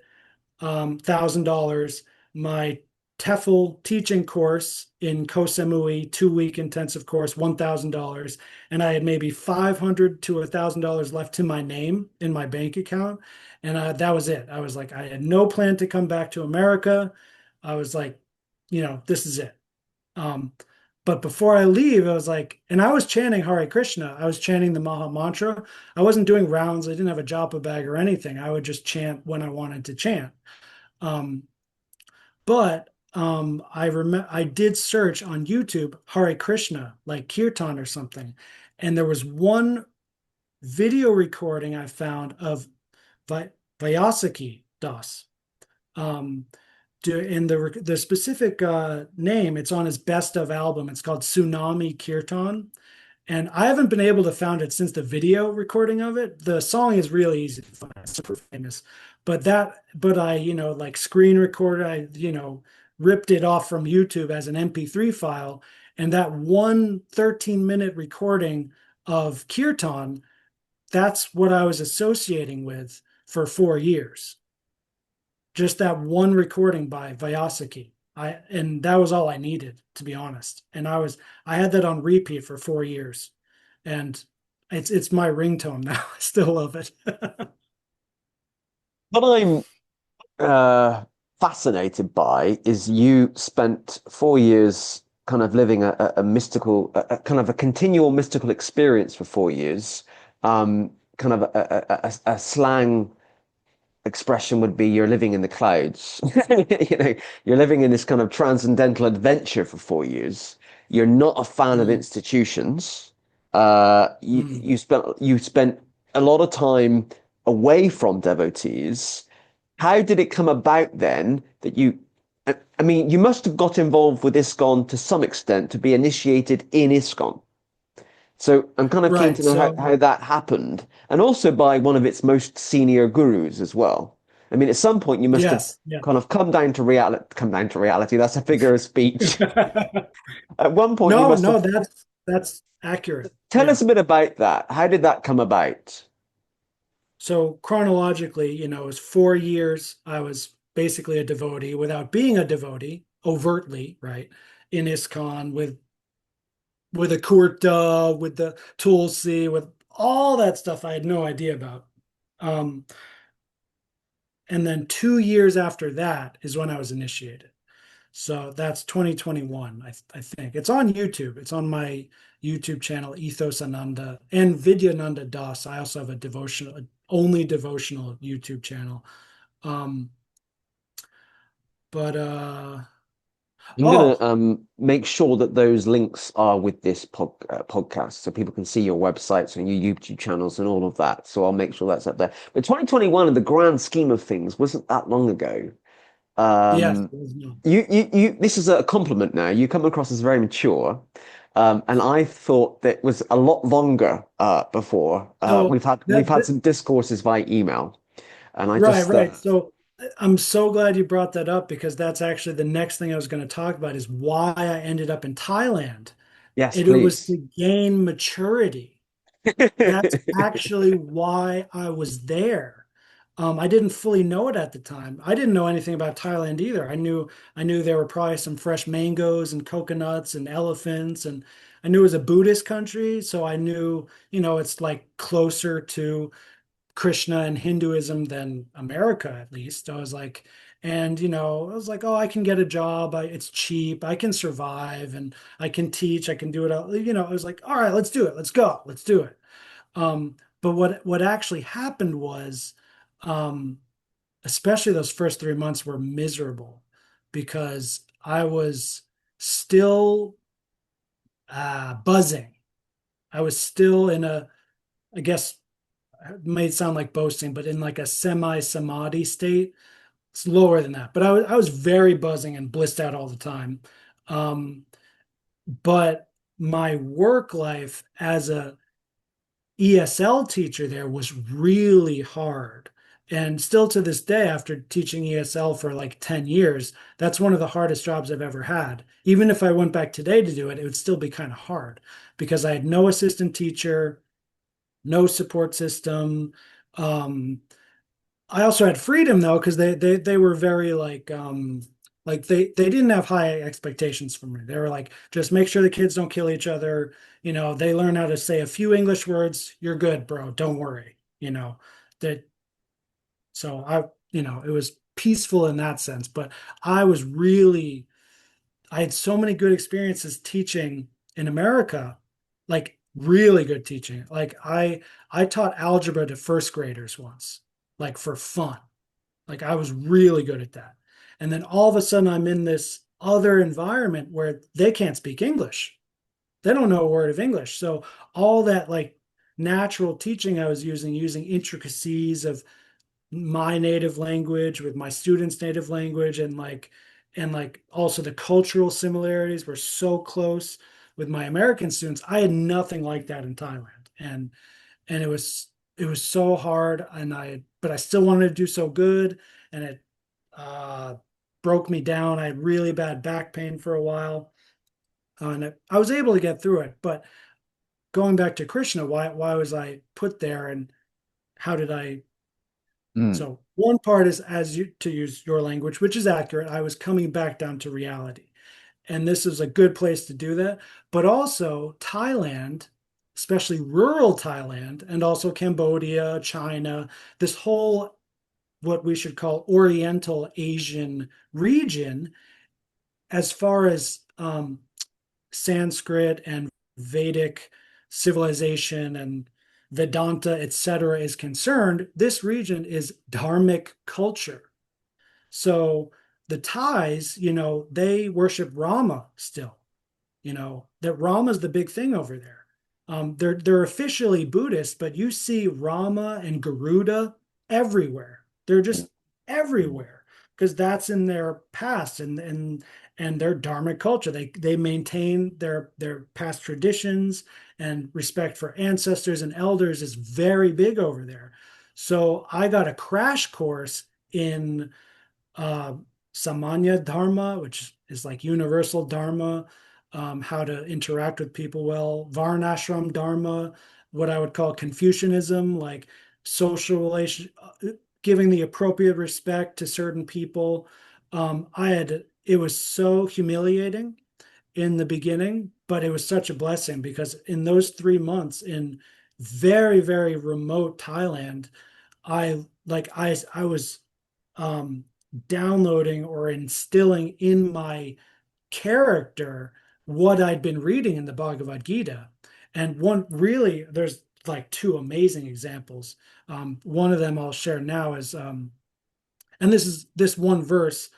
$1,000, my TEFL teaching course in Koh Samui, 2-week intensive course, $1,000, and I had maybe $500 to $1,000 left to my name in my bank account, and that was it. I was like, I had no plan to come back to America. I was like, this is it. Um, but before I leave, I was like, and I was chanting Hare Krishna. I was chanting the Maha Mantra. I wasn't doing rounds. I didn't have a japa bag or anything. I would just chant when I wanted to chant. Um, but I did search on YouTube Hare Krishna, like kirtan or something, and there was one video recording I found of Vyasaki Das. Um, in the specific name, it's on his best of album. It's called Tsunami Kirtan. And I haven't been able to find it since the video recording of it. The song is really easy to find, it's super famous. But I, like screen recorded, ripped it off from YouTube as an MP3 file. And that one 13-minute recording of kirtan, that's what I was associating with for 4 years. Just that one recording by Vyasaki. And that was all I needed, to be honest. And I had that on repeat for 4 years. And it's my ringtone now. I still love it. What I'm fascinated by is you spent 4 years kind of living a mystical, a kind of a continual mystical experience for 4 years. Kind of a slang expression would be you're living in the clouds. You know, you're living in this kind of transcendental adventure for 4 years. You're not a fan of Mm, institutions. mm. You spent a lot of time away from devotees. How did it come about then that I mean, you must have got involved with ISKCON to some extent to be initiated in ISKCON. So I'm kind of keen Right. to know So, how that happened, and also by one of its most senior gurus as well. I mean, at some point you must have yes. Yeah. kind of come down to reality. Come down to reality. That's a figure of speech. At one point you No, must no, have. that's accurate. Tell Yeah. us a bit about that. How did that come about? So chronologically, it was 4 years. I was basically a devotee without being a devotee overtly, right? In ISKCON with a kurta, with the tulsi, with all that stuff I had no idea about. Um, and then 2 years after that is when I was initiated. So that's 2021, I think. It's on YouTube. It's on my YouTube channel, Ethos Ananda, and Vidyananda Das. I also have a devotional, only devotional YouTube channel. Um, but I'm gonna oh make sure that those links are with this podcast so people can see your websites and your YouTube channels and all of that. So I'll make sure that's up there. But 2021, in the grand scheme of things, wasn't that long ago. yes, Um, no. this is a compliment now. You come across as very mature. And I thought that was a lot longer before. So We've had that some discourses via email, and I right, just right. So I'm so glad you brought that up because that's actually the next thing I was going to talk about is why I ended up in Thailand. yes, It was please. to gain maturity. That's actually why I was there. I didn't fully know it at the time. I didn't know anything about Thailand either. I knew there were probably some fresh mangoes and coconuts and elephants, and I knew it was a Buddhist country, so I knew, it's like closer to Krishna and Hinduism than America, at least. I was like, and I was like, oh, I can get a job. It's cheap. I can survive, and I can teach. I can do it all. I was like, all right, let's do it. Let's go. Let's do it. But what actually happened was, um, especially those first 3 months were miserable because I was still buzzing. I was still in I guess it may sound like boasting, but in like a semi-samadhi state. It's lower than that, but I was very buzzing and blissed out all the time. Um, but my work life as a ESL teacher there was really hard. And still to this day, after teaching ESL for like 10 years, that's one of the hardest jobs I've ever had. Even if I went back today to do it, it would still be kind of hard because I had no assistant teacher, no support system. Um, I also had freedom though, because they were very like they didn't have high expectations from me. They were like, just make sure the kids don't kill each other. They learn how to say a few English words. You're good, bro. Don't worry. That so it was peaceful in that sense. But I was really I had so many good experiences teaching in America, like really good teaching. Like I taught algebra to first graders once, like for fun. Like I was really good at that. And then all of a sudden I'm in this other environment where they can't speak English. They don't know a word of English. So all that like natural teaching I was using intricacies of my native language with my students' native language and also the cultural similarities were so close with my American students. I had nothing like that in Thailand. And it was so hard but I still wanted to do so good and it uh broke me down. I had really bad back pain for a while, and I was able to get through it. But going back to Krishna, why was I put there, and how did I? Mm, So one part is, as you to use your language, which is accurate. I was coming back down to reality, and this is a good place to do that. But also Thailand, especially rural Thailand, and also Cambodia, China, this whole what we should call Oriental Asian region, as far as Sanskrit and Vedic civilization and Vedanta, etc., is concerned, this region is Dharmic culture. So the Thais, they worship Rama still. That Rama's the big thing over there. They're officially Buddhist, but you see Rama and Garuda everywhere. They're mm, just everywhere because that's in their past and their Dharmic culture. They maintain their past traditions, and respect for ancestors and elders is very big over there. So I got a crash course in uh, Samanya Dharma, which is like universal Dharma, how to interact with people well, Varnashram Dharma, what I would call Confucianism, like social relation, giving the appropriate respect to certain people. It was so humiliating in the beginning, but it was such a blessing because in those 3 months in very, very remote Thailand, I was um, downloading or instilling in my character what I'd been reading in the Bhagavad Gita. And there's like two amazing examples. One of them I'll share now is, and this one verse,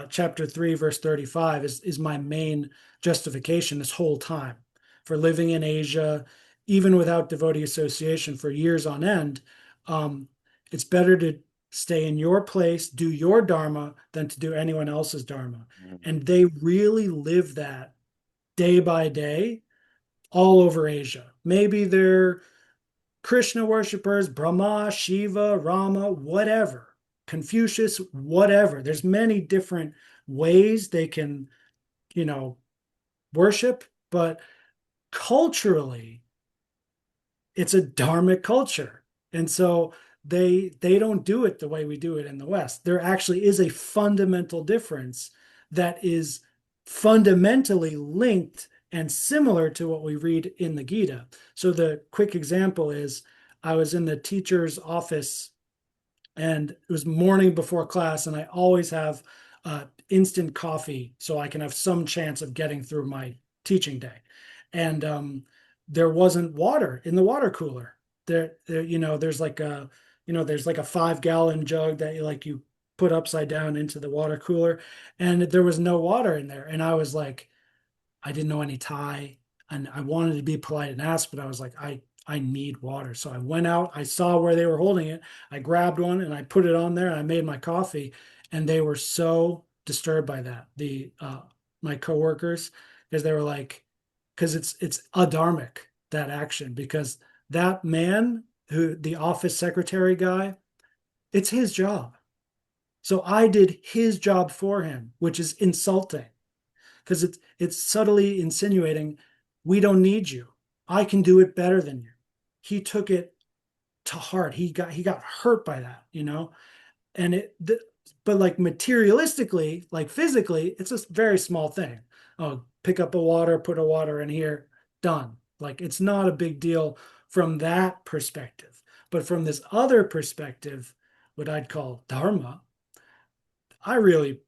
chapter 3, verse 35, is my main justification this whole time for living in Asia, even without devotee association for years on end. Um, it's better to stay in your place, do your Dharma, than to do anyone else's Dharma. mm, And they really live that day by day all over Asia. Maybe they're Krishna worshippers, Brahma, Shiva, Rama, whatever, Confucius, whatever. There's many different ways they can, you know, worship, but culturally, it's a dharmic culture. And so they don't do it the way we do it in the West. There actually is a fundamental difference that is fundamentally linked and similar to what we read in the Gita. So the quick example is I was in the teacher's office and it was morning before class, and I always have instant coffee so I can have some chance of getting through my teaching day. And there wasn't water in the water cooler. There's like a 5 gallon jug that you put upside down into the water cooler, and there was no water in there. And I was like, I didn't know any Thai, and I wanted to be polite and ask, but I was like, I need water. So I went out, I saw where they were holding it. I grabbed one and I put it on there and I made my coffee. And they were so disturbed by that. My coworkers, because they were like, because it's adharmic, that action, because that man who the office secretary guy, it's his job. So I did his job for him, which is insulting because it's subtly insinuating we don't need you. I can do it better than you. He took it to heart. He got hurt by that, and but like materialistically, like physically, it's a very small thing. Oh, pick up a water, put a water in here, done. Like it's not a big deal from that perspective. But from this other perspective, what I'd call dharma, I really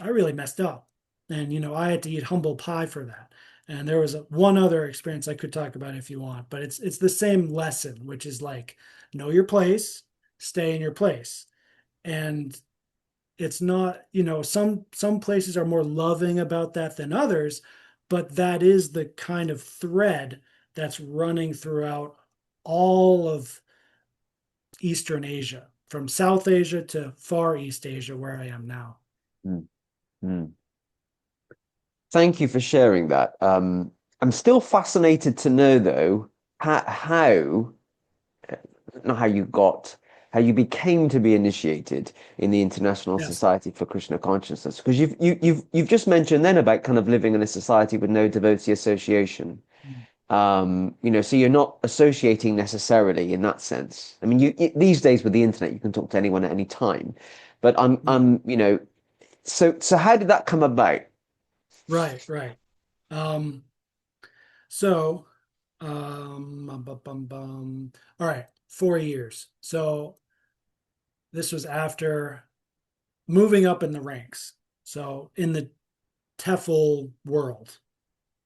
I really messed up. And, I had to eat humble pie for that. And there was one other experience I could talk about if you want, but it's the same lesson, which is like know your place, stay in your place. And it's not, some places are more loving about that than others, but that is the kind of thread that's running throughout all of Eastern Asia, from South Asia to Far East Asia, where I am now. mm, mm. Thank you for sharing that. I'm still fascinated to know, though, not how you got how you became to be initiated in the International Yes. Society for Krishna Consciousness. Because you've just mentioned then about kind of living in a society with no devotee association. So you're not associating necessarily in that sense. I mean, these days with the internet, you can talk to anyone at any time. But so how did that come about? Right, right. Um, so, all right, 4 years. So this was after moving up in the ranks. So in the TEFL world,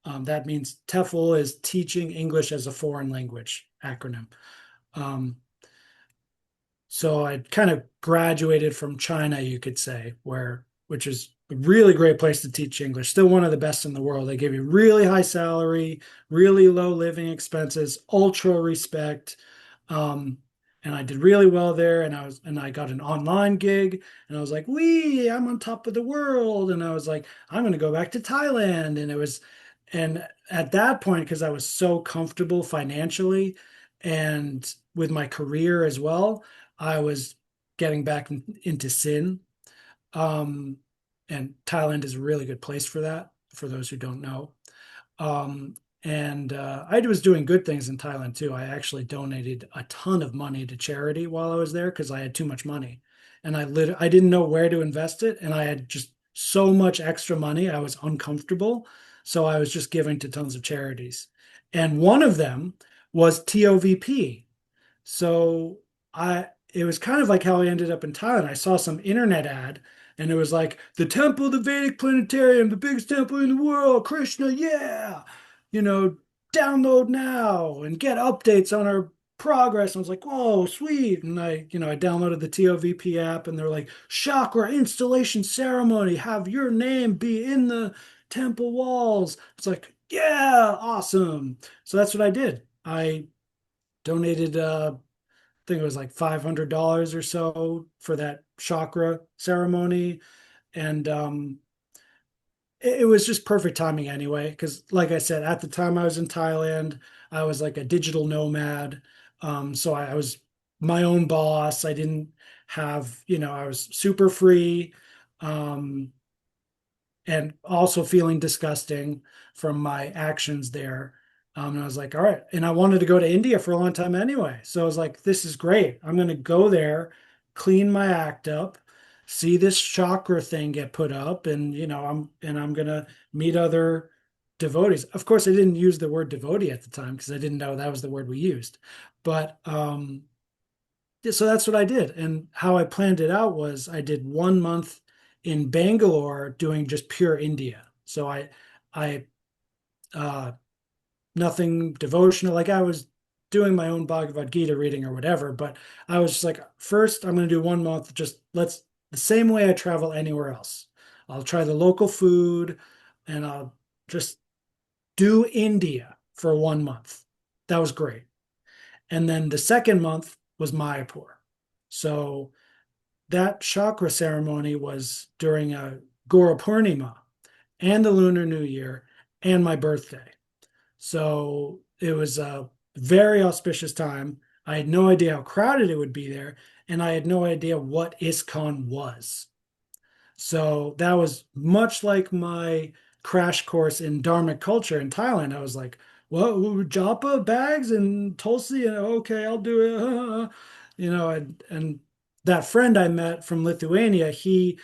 that means TEFL is Teaching English as a Foreign Language acronym. Um, so I kind of graduated from China, you could say, which is a really great place to teach English. Still one of the best in the world. They give you really high salary, really low living expenses, ultra respect. Um, and I did really well there, and I got an online gig, and I was like, "Wee, I'm on top of the world." And I was like, "I'm going to go back to Thailand." And at that point, because I was so comfortable financially and with my career as well, I was getting back into sin. Um, and Thailand is a really good place for that, for those who don't know. Um, and I was doing good things in Thailand too. I actually donated a ton of money to charity while I was there because I had too much money, and I didn't know where to invest it, and I had just so much extra money. I was uncomfortable, so I was just giving to tons of charities, and one of them was TOVP. So it was kind of like how I ended up in Thailand. I saw some internet ad and it was like the temple, the Vedic planetarium, the biggest temple in the world, Krishna, yeah. You know, download now and get updates on our progress. And I was like, whoa, sweet. And I downloaded the TOVP app and they're like, chakra installation ceremony, have your name be in the temple walls. It's like, yeah, awesome. So that's what I did. I donated I think it was like $500 or so for that chakra ceremony. And it was just perfect timing anyway. Because, like I said, at the time I was in Thailand, I was like a digital nomad. So I was my own boss. I didn't have, I was super free. Um, and also feeling disgusting from my actions there. And I was like, all right. And I wanted to go to India for a long time anyway. So I was like, this is great. I'm going to go there, clean my act up, see this chakra thing get put up, and I'm going to meet other devotees. Of course, I didn't use the word devotee at the time because I didn't know that was the word we used. But yeah, so that's what I did. And how I planned it out was I did 1 month in Bangalore doing just pure India. So I, uh, nothing devotional. Like I was doing my own Bhagavad Gita reading or whatever, but I was just like, first, I'm going to do 1 month, just the same way I travel anywhere else. I'll try the local food and I'll just do India for 1 month. That was great. And then the second month was Mayapur. So that chakra ceremony was during a Guru Purnima and the Lunar New Year and my birthday. So it was a very auspicious time. I had no idea how crowded it would be there, and I had no idea what ISKCON was. So that was much like my crash course in Dharmic culture in Thailand. I was like, "What, japa bags and tulsi?" And okay, I'll do it. And that friend I met from Lithuania, he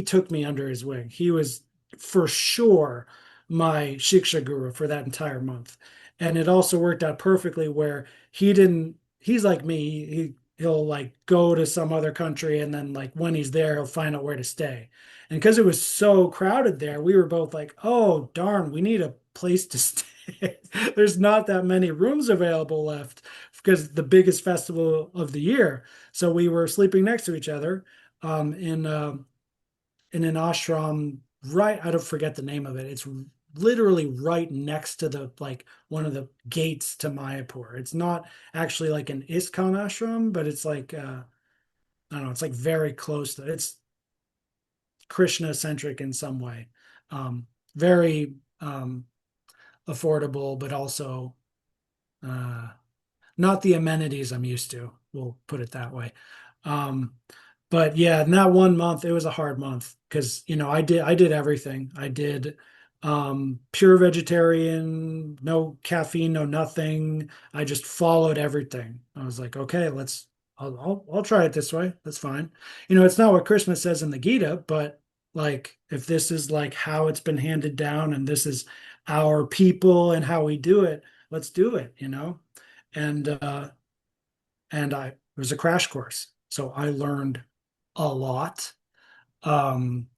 took me under his wing. He was for sure my Shiksha guru for that entire month. And it also worked out perfectly where he's like me. He'll like go to some other country and then like when he's there, he'll find out where to stay. And because it was so crowded there, we were both like, oh, darn, we need a place to stay. There's not that many rooms available left because the biggest festival of the year. So we were sleeping next to each other in an ashram right, I don't forget the name of it. It's literally right next to the like one of the gates to Mayapur. It's not actually like an ISKCON ashram, but it's like I don't know, it's like very close to it's Krishna centric in some way. Very affordable, but also uh, not the amenities I'm used to. we'll put it that way. Um, but yeah, in that 1 month, it was a hard month because I did everything. I did pure vegetarian, no caffeine, no nothing. I just followed everything. I was like, okay, I'll try it this way. That's fine. It's not what Krishna says in the Gita, but like if this is like how it's been handed down and this is our people and how we do it, let's do it. And it was a crash course. So I learned a lot. Um,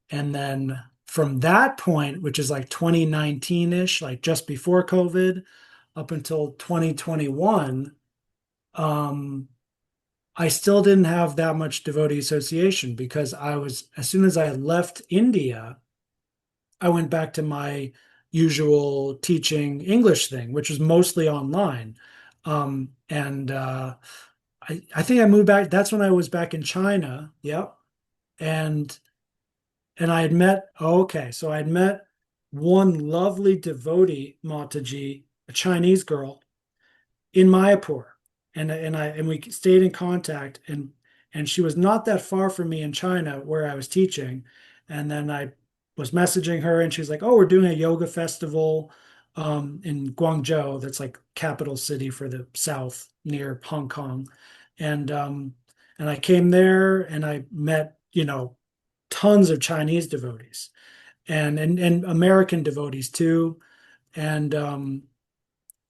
and then from that point, which is like 2019-ish, like just before COVID, up until 2021, um, I still didn't have that much devotee association because as soon as I left India, I went back to my usual teaching English thing, which was mostly online. And I think I moved back. That's when I was back in China. Yep. And I had met, oh, okay, so I had met one lovely devotee, Mataji, a Chinese girl in Mayapur, and we stayed in contact, and she was not that far from me in China where I was teaching, and then I was messaging her, and she was like, "Oh, we're doing a yoga festival in Guangzhou, that's like capital city for the south near Hong Kong," and I came there and I met tons of Chinese devotees and American devotees too, and um,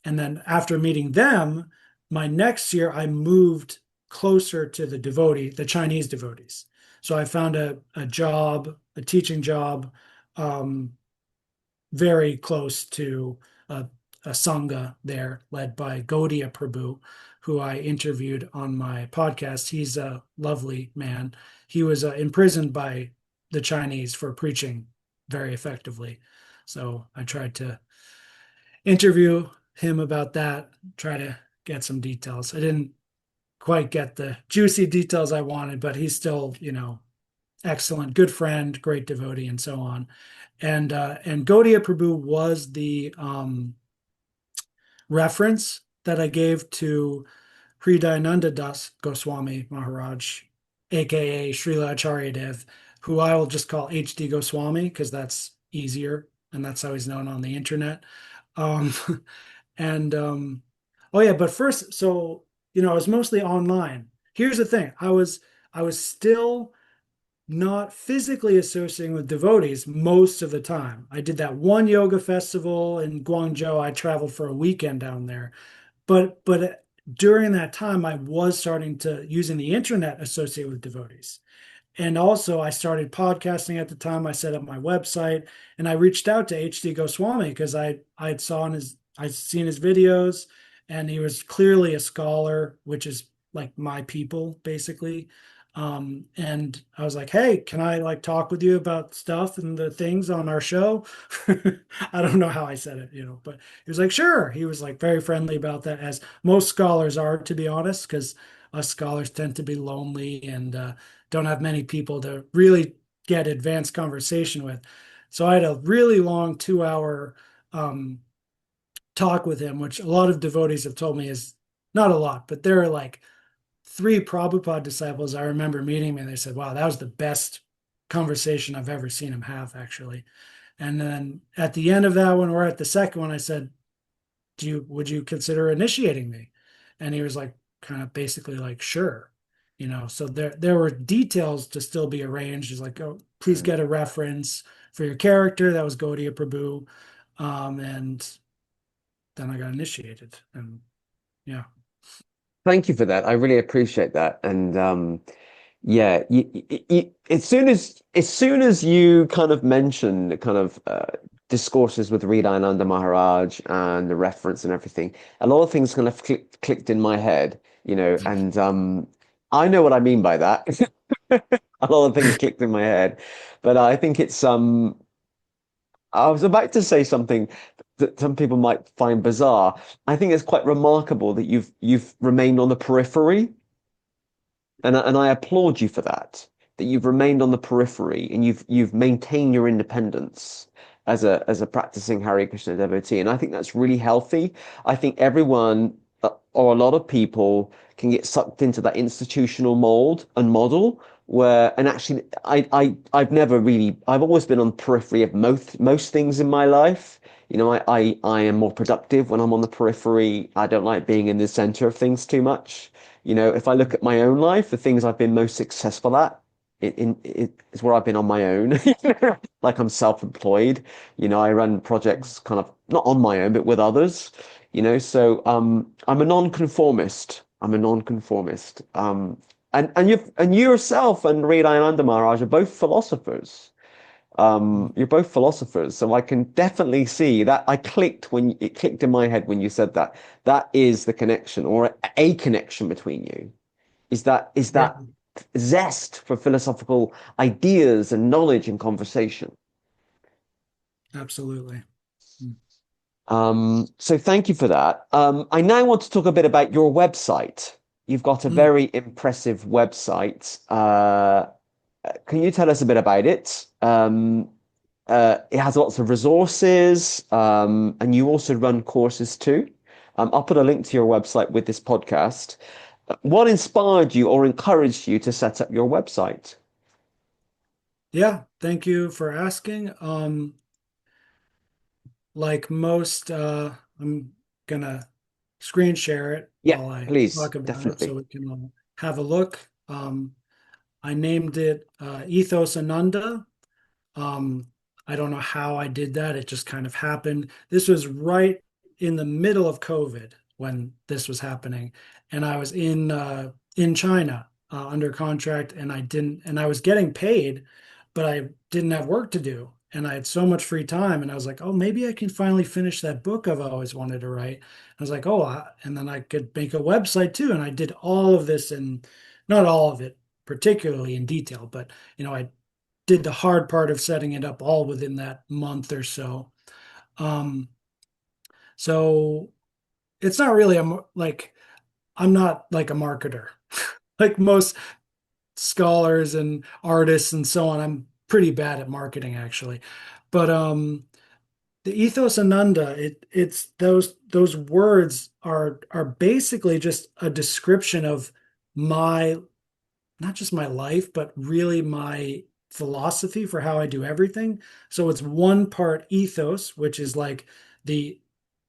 and then after meeting them, my next year I moved closer to the Chinese devotees. So I found a job, a teaching job, um, very close to a sangha there, led by Gaudiya Prabhu, who I interviewed on my podcast. He's a lovely man. He was imprisoned by the Chinese for preaching very effectively. So I tried to interview him about that, try to get some details. I didn't quite get the juicy details I wanted, but he's still, excellent, good friend, great devotee, and so on. And Gaudiya Prabhu was the reference that I gave to Hridayananda Das Goswami Maharaj, aka Srila Acharya Dev, who I will just call HD Goswami because that's easier and that's how he's known on the internet. Um, and oh yeah, but first, so I was mostly online. Here's the thing: I was still not physically associating with devotees most of the time. I did that one yoga festival in Guangzhou. I traveled for a weekend down there, but during that time, I was starting to using the internet associate with devotees. And also, I started podcasting at the time. I set up my website, and I reached out to HD Goswami because I'd seen his videos, and he was clearly a scholar, which is like my people basically. And I was like, "Hey, can I like talk with you about stuff and the things on our show?" I don't know how I said it, but he was like, "Sure." He was like very friendly about that, as most scholars are, to be honest, because us scholars tend to be lonely and don't have many people to really get advanced conversation with. So I had a really long 2 hour um, talk with him, which a lot of devotees have told me is not a lot, but there are like three Prabhupada disciples I remember meeting me, and they said, "Wow, that was the best conversation I've ever seen him have, actually." And then at the end of that one, or at the second one, I said, would you consider initiating me?" And he was like, kind of basically like, "Sure." So there were details to still be arranged. He's like, "Oh, please get a reference for your character." That was Gaudiya Prabhu. And then I got initiated. And yeah. Thank you for that. I really appreciate that. And yeah, as soon as you kind of mention the kind of discourses with Hridayananda Maharaj and the reference and everything, a lot of things kind of clicked in my head, and I know what I mean by that. A lot of things clicked in my head, but I think I was about to say something that some people might find bizarre. I think it's quite remarkable that you've remained on the periphery, and I applaud you for that. That you've remained on the periphery and you've maintained your independence as a practicing Hare Krishna devotee, and I think that's really healthy. I think everyone or a lot of people can get sucked into that institutional mold and model where, and actually I've never really, I've always been on the periphery of most things in my life. You know, I am more productive when I'm on the periphery. I don't like being in the center of things too much. You know, if I look at my own life, the things I've been most successful at, it is where I've been on my own. Like I'm self-employed. You know, I run projects kind of not on my own, but with others. You know, so I'm a non-conformist. I'm a non-conformist. And you yourself and Hridayananda Maharaj are both philosophers. You're both philosophers, so I can definitely see that. I clicked when it clicked in my head when you said that. That is the connection, or a connection between you. Yeah, Is that zest for philosophical ideas and knowledge and conversation. absolutely. Mm. So thank you for that. I now want to talk a bit about your website. You've got a Mm. very impressive website. Can you tell us a bit about it? It has lots of resources, and you also run courses too. I'll put a link to your website with this podcast. What inspired you or encouraged you to set up your website? Yeah, thank you for asking. Like most, I'm gonna screen share it Yeah, while I please, talk about it so definitely. we can all have a look. I named it Ethos Ananda. Um, I don't know how I did that. It just kind of happened. This was right in the middle of COVID when this was happening, and I was in China under contract, and I was getting paid, but I didn't have work to do, and I had so much free time, and I was like, oh, maybe I can finally finish that book I've always wanted to write. I was like, oh, and then I could make a website too, and I did all of this, and not all of it particularly in detail, but I did the hard part of setting it up all within that month or so. Um, so it's not really like I'm not like a marketer like most scholars and artists and so on. I'm pretty bad at marketing actually, but the ethos ananda, it's those words are basically just a description of my not just my life, but really my philosophy for how I do everything. So it's one part ethos, which is like the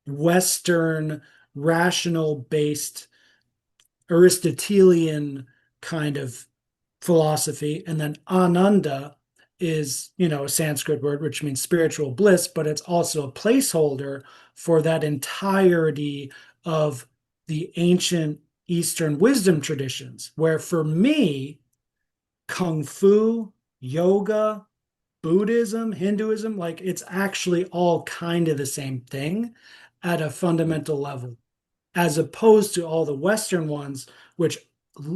Western rational based Aristotelian kind of philosophy. And then ananda is, a Sanskrit word, which means spiritual bliss, but it's also a placeholder for that entirety of the ancient Eastern wisdom traditions, where for me, Kung Fu, yoga, Buddhism, Hinduism, like it's actually all kind of the same thing at a fundamental level, as opposed to all the Western ones, which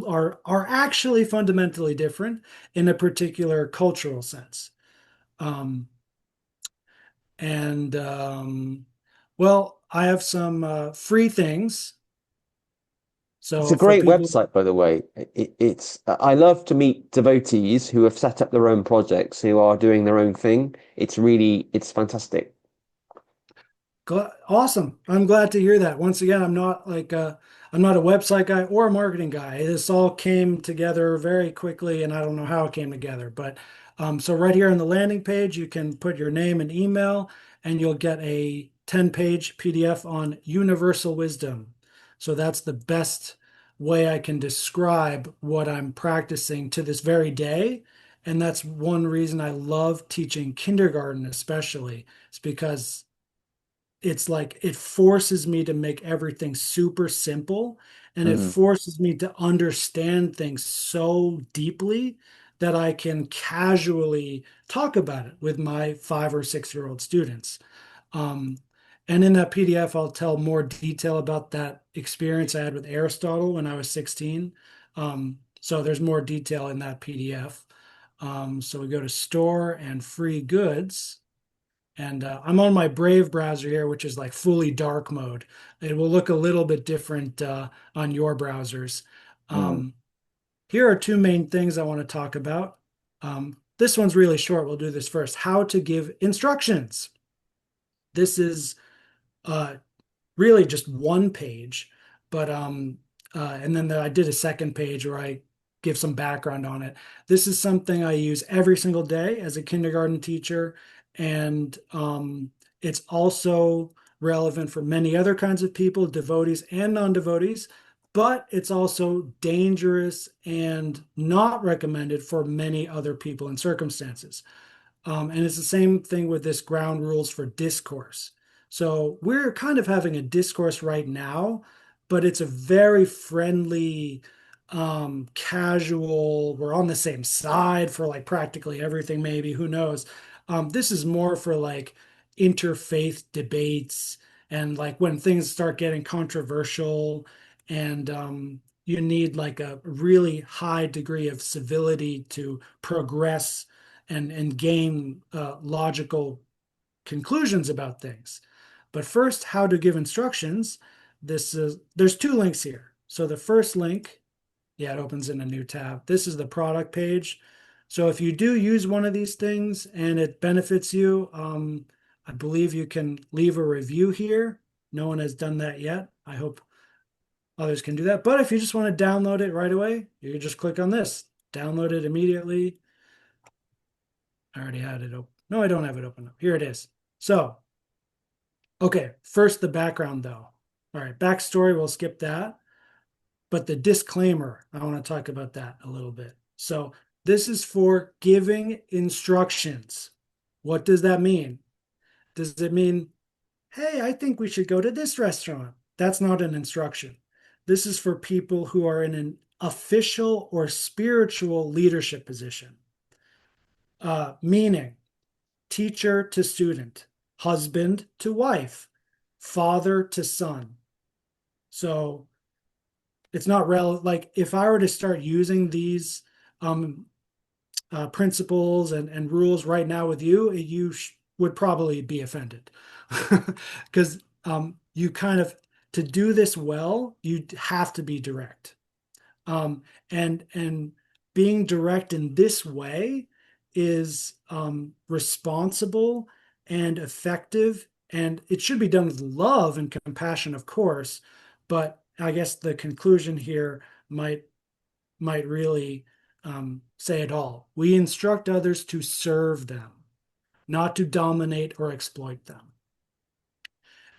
are actually fundamentally different in a particular cultural sense. Um, and well, I have some free things. It's a So for great people, website, by the way. I love to meet devotees who have set up their own projects, who are doing their own thing. It's fantastic. Awesome. I'm glad to hear that. Once again, I'm not a website guy or a marketing guy. This all came together very quickly, and I don't know how it came together. But so right here on the landing page, you can put your name and email, and you'll get a 10-page PDF on universal wisdom. So that's the best way I can describe what I'm practicing to this very day. And that's one reason I love teaching kindergarten, especially. It's because it's like it forces me to make everything super simple, and it Mm. forces me to understand things so deeply that I can casually talk about it with my 5 or 6 year old students. Um, and in that PDF, I'll tell more detail about that experience I had with Aristotle when I was 16. So there's more detail in that PDF. So we go to store and free goods. And I'm on my Brave browser here, which is like fully dark mode. It will look a little bit different on your browsers. Mm. Um, Here are two main things I want to talk about. This one's really short. We'll do this first. How to give instructions. This is uh, really just one page. But and then I did a second page where I give some background on it. This is something I use every single day as a kindergarten teacher, and it's also relevant for many other kinds of people, devotees and non-devotees, but it's also dangerous and not recommended for many other people and circumstances. And it's the same thing with this ground rules for discourse. So we're kind of having a discourse right now, but it's a very friendly, casual, we're on the same side for like practically everything, maybe, who knows. This is more for like interfaith debates and like when things start getting controversial and you need like a really high degree of civility to progress and gain logical conclusions about things. But first, how to give instructions. There's two links here. So the first link, yeah, it opens in a new tab. This is the product page. So if you do use one of these things and it benefits you, I believe you can leave a review here. No one has done that yet. I hope others can do that. But if you just want to download it right away, you can just click on this, download it immediately. I already had it open. No, I don't have it open. Here it is. So, okay, first the background though. All right, backstory, we'll skip that. But the disclaimer, I want to talk about that a little bit. So, this is for giving instructions. What does that mean? Does it mean, hey, I think we should go to this restaurant? That's not an instruction. This is for people who are in an official or spiritual leadership position. Meaning, teacher to student, husband to wife, father to son. So it's not relevant. Like if I were to start using these um, principles and rules right now with you, would probably be offended because you kind of, to do this well, you have to be direct. And being direct in this way is responsible and effective, and it should be done with love and compassion, of course. But I guess the conclusion here might really say it all. We instruct others to serve them, not to dominate or exploit them.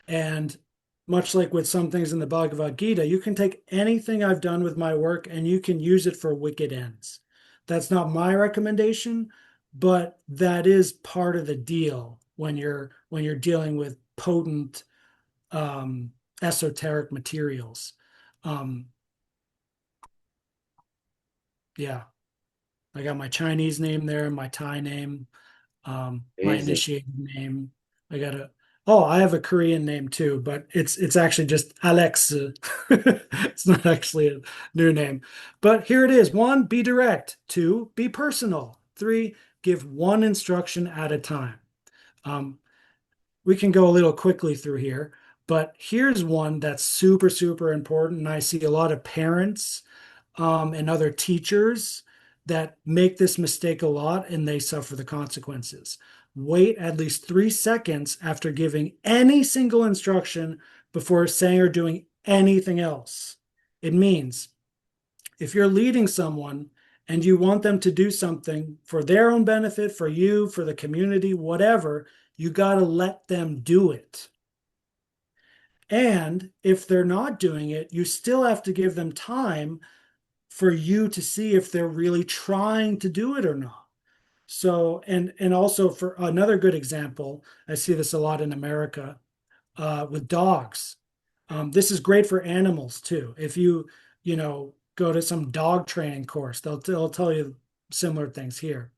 And much like with some things in the Bhagavad Gita, you can take anything I've done with my work and you can use it for wicked ends. That's not my recommendation, but that is part of the deal when you're dealing with potent esoteric materials. Um, yeah, I got my Chinese name there, my Thai name, my Amazing. initiating name. I got a Oh, I have a Korean name too, but it's actually just Alex. It's not actually a new name. But here it is. One, be direct. Two, be personal. Three, give one instruction at a time. Um, we can go a little quickly through here, but here's one that's super, super important. And I see a lot of parents and other teachers that make this mistake a lot and they suffer the consequences. Wait at least 3 seconds after giving any single instruction before saying or doing anything else. It means if you're leading someone and you want them to do something for their own benefit, for you, for the community, whatever, you got to let them do it. And if they're not doing it, you still have to give them time for you to see if they're really trying to do it or not. So, and also for another good example, I see this a lot in America with dogs. This is great for animals too. If you go to some dog training course, they'll tell you similar things here.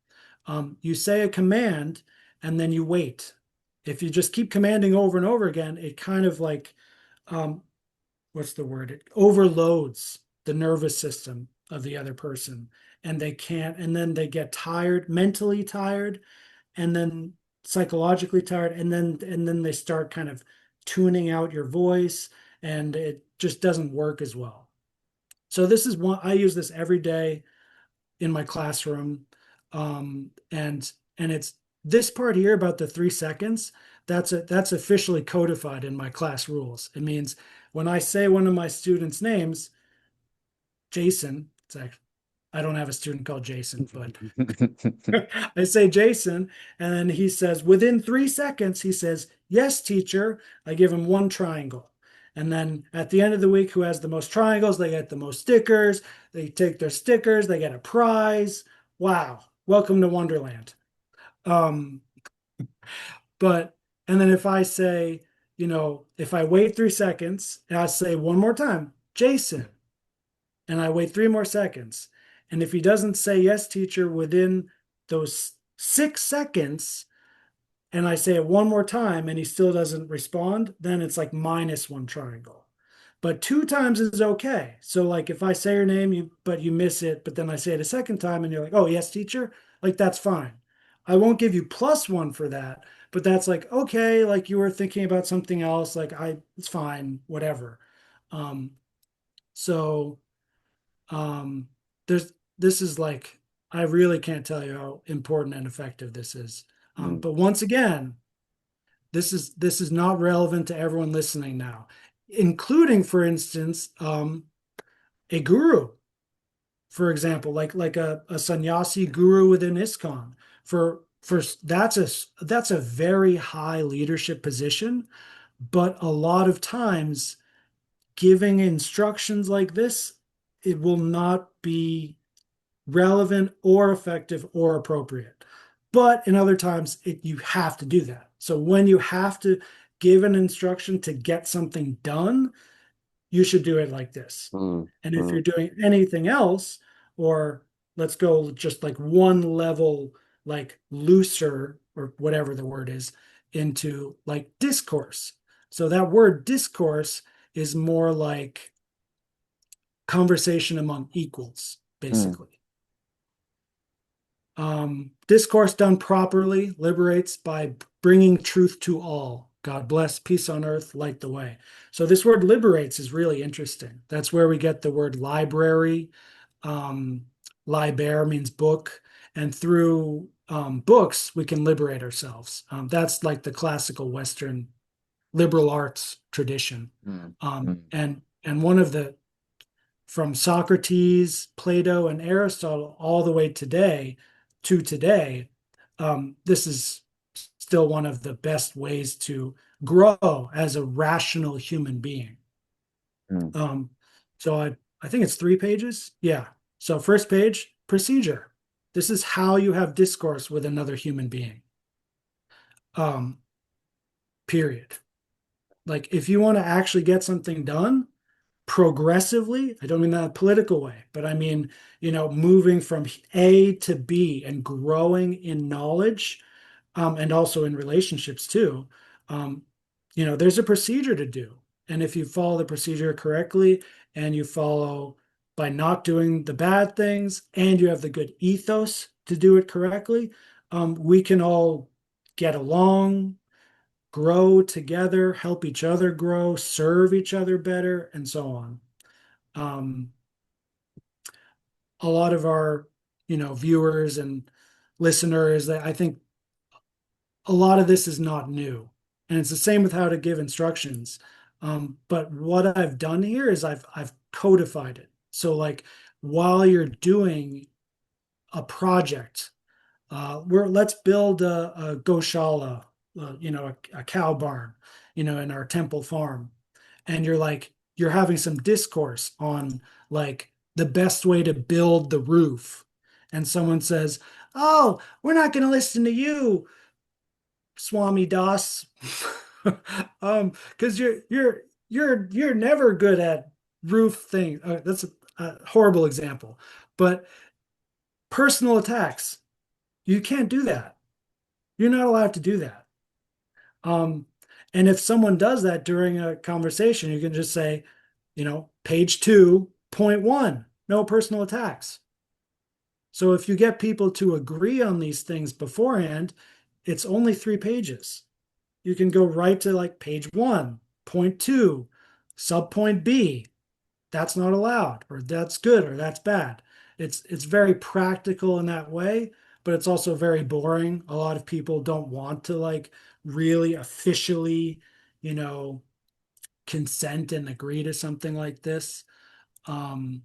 You say a command and then you wait. If you just keep commanding over and over again, it kind of like um, what's the word? It overloads the nervous system of the other person, and they can't, and then they get tired, mentally tired, and then psychologically tired, and then they start kind of tuning out your voice, and it just doesn't work as well. So this is one I use this every day in my classroom, and it's this part here about the 3 seconds. That's officially codified in my class rules. It means when I say one of my students' names, Jason, it's actually, I don't have a student called Jason, but I say Jason, and then he says, within 3 seconds, he says, yes, teacher. I give him one triangle. And then at the end of the week, who has the most triangles, they get the most stickers. They take their stickers, they get a prize. Wow. Welcome to Wonderland. Um, but, and then if I say, if I wait 3 seconds and I say one more time, Jason, and I wait 3 more seconds. And if he doesn't say yes, teacher, within those 6 seconds, and I say it one more time and he still doesn't respond, then it's like minus one triangle. But 2 times is okay. So like if I say your name, but you miss it, but then I say it a second time and you're like, oh yes, teacher, like that's fine. I won't give you +1 for that, but that's like, okay, like you were thinking about something else, like it's fine, whatever. Um, so um, this is like, I really can't tell you how important and effective this is. Mm, But once again, this is not relevant to everyone listening now, including, for instance, a guru, for example, like a sannyasi guru within ISKCON. For that's a very high leadership position, but a lot of times giving instructions like this, it will not be relevant or effective or appropriate. But in other times, you have to do that. So when you have to give an instruction to get something done, you should do it like this. mm, And if you're mm, doing anything else, or let's go just like one level, like looser, or whatever the word is, into like discourse. So that word discourse is more like conversation among equals, mm, basically. Discourse done properly liberates by bringing truth to all. God bless, peace on earth, light the way. So this word liberates is really interesting. That's where we get the word library. Um, Liber means book, and through books we can liberate ourselves. That's like the classical Western liberal arts tradition. mm, Um, mm, and and one of the from Socrates, Plato, and Aristotle all the way today, this is still one of the best ways to grow as a rational human being. mm, Um, so I think it's 3 pages. Yeah. So first page, procedure. This is how you have discourse with another human being. Um, period. Like if you want to actually get something done, progressively, I don't mean that in a political way, but I mean, moving from A to B and growing in knowledge, and also in relationships too. Um, there's a procedure to do. And if you follow the procedure correctly and you follow by not doing the bad things and you have the good ethos to do it correctly, we can all get along, grow together, help each other grow, serve each other better, and so on. Um, a lot of our, viewers and listeners, that I think a lot of this is not new, and it's the same with how to give instructions. But what I've done here is I've codified it. So like while you're doing a project, let's build a goshala, a cow barn, in our temple farm, and you're having some discourse on like the best way to build the roof, and someone says, "Oh, we're not going to listen to you, Swami Das," because you're never good at roof things. That's a horrible example, but personal attacks, you can't do that. You're not allowed to do that. Um, and if someone does that during a conversation, you can just say, page 2.1, no personal attacks. So if you get people to agree on these things beforehand, it's only 3 pages. You can go right to like page 1.2, subpoint B. That's not allowed, or that's good, or that's bad. It's very practical in that way, but it's also very boring. A lot of people don't want to like really officially, you know, consent and agree to something like this. Um,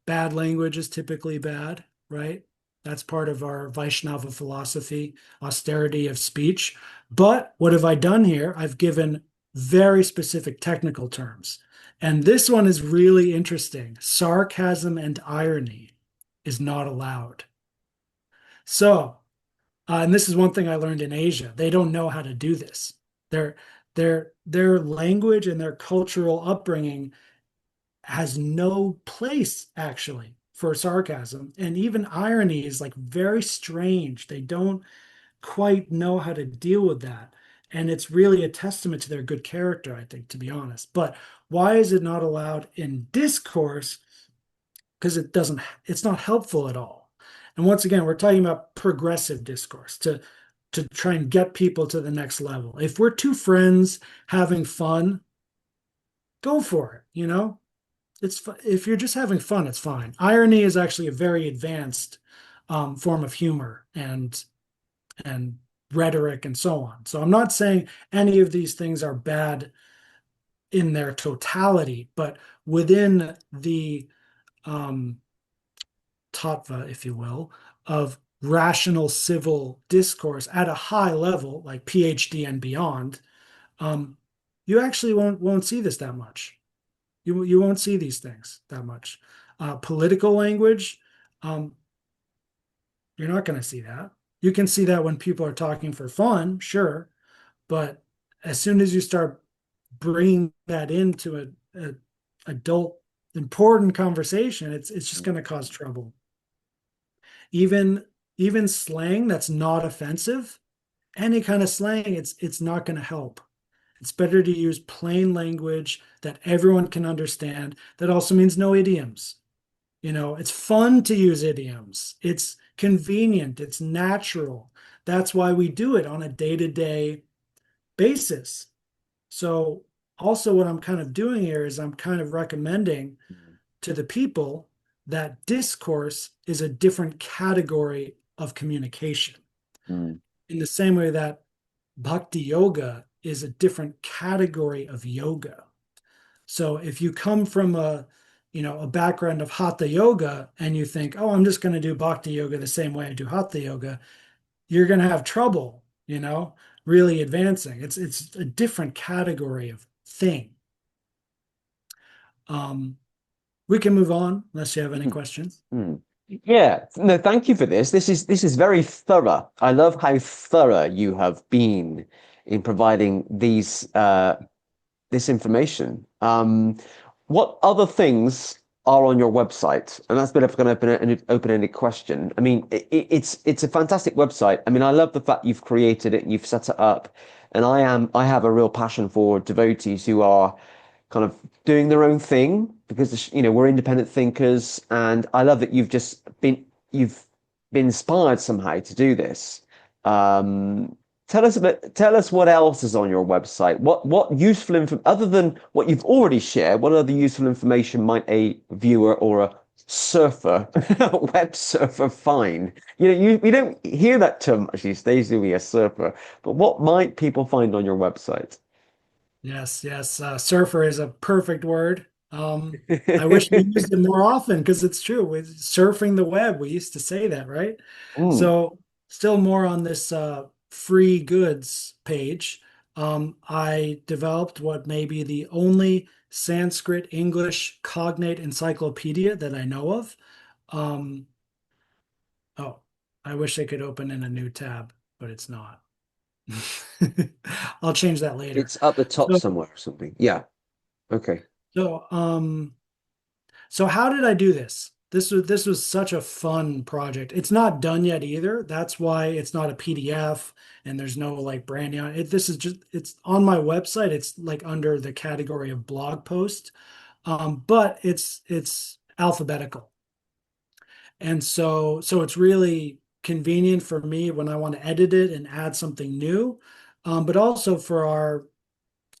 Bad language is typically bad, right? That's part of our Vaishnava philosophy, austerity of speech. But what have I done here? I've given very specific technical terms. And this one is really interesting. Sarcasm and irony is not allowed. So, and this is one thing I learned in Asia. They don't know how to do this. Their their language and their cultural upbringing has no place actually for sarcasm, and even irony is like very strange. They don't quite know how to deal with that, and it's really a testament to their good character, I think, to be honest. But why is it not allowed in discourse? Because it's not helpful at all. And once again, we're talking about progressive discourse to try and get people to the next level. If we're two friends having fun, go for it, you know? If you're just having fun, it's fine. Irony is actually a very advanced form of humor and rhetoric and so on. So I'm not saying any of these things are bad in their totality, but within the um, tattva, if you will, of rational civil discourse at a high level, like PhD and beyond, um, you actually won't see this that much. You won't see these things that much. Political language, um, you're not going to see that. You can see that when people are talking for fun, sure, but as soon as you start bringing that into a adult important conversation, it's just going to cause trouble. Even even slang that's not offensive, any kind of slang, it's not going to help. It's better to use plain language that everyone can understand. That also means no idioms. You know, it's fun to use idioms. It's convenient. It's natural. That's why we do it on a day-to-day basis. So also what I'm kind of doing here is I'm kind of recommending to the people that discourse is a different category of communication. Mm. In the same way that bhakti yoga is a different category of yoga. So if you come from a background of hatha yoga and you think, oh, I'm just going to do bhakti yoga the same way I do hatha yoga, you're going to have trouble, really advancing. It's a different category of thing. We can move on unless you have any questions. Mm. Yeah, no, thank you for this. This is very thorough. I love how thorough you have been in providing this information. What other things are on your website? And that's a bit of an open-ended question. I mean, it's a fantastic website. I mean, I love the fact you've created it and you've set it up. And I have a real passion for devotees who are kind of doing their own thing because we're independent thinkers, and I love that you've been inspired somehow to do this. Tell us what else is on your website. What useful info other than what you've already shared, what other useful information might a viewer or a surfer, a web surfer find? You don't hear that term much these days, do we, a surfer? But what might people find on your website? Yes, yes. Surfer is a perfect word. I wish we used it more often because it's true. With surfing the web, we used to say that, right? Mm, So, still more on this free goods page. I developed what may be the only Sanskrit English cognate encyclopedia that I know of. Um, oh, I wish I could open in a new tab, but it's not. I'll change that later. it's up the top So, somewhere or something. Yeah. Okay. so, so how did I do this? This was such a fun project. It's not done yet either. That's why it's not a PDF and there's no like branding on it. This is just it's on my website. It's like under the category of blog post. But it's alphabetical. And so it's really convenient for me when I want to edit it and add something new. But also for our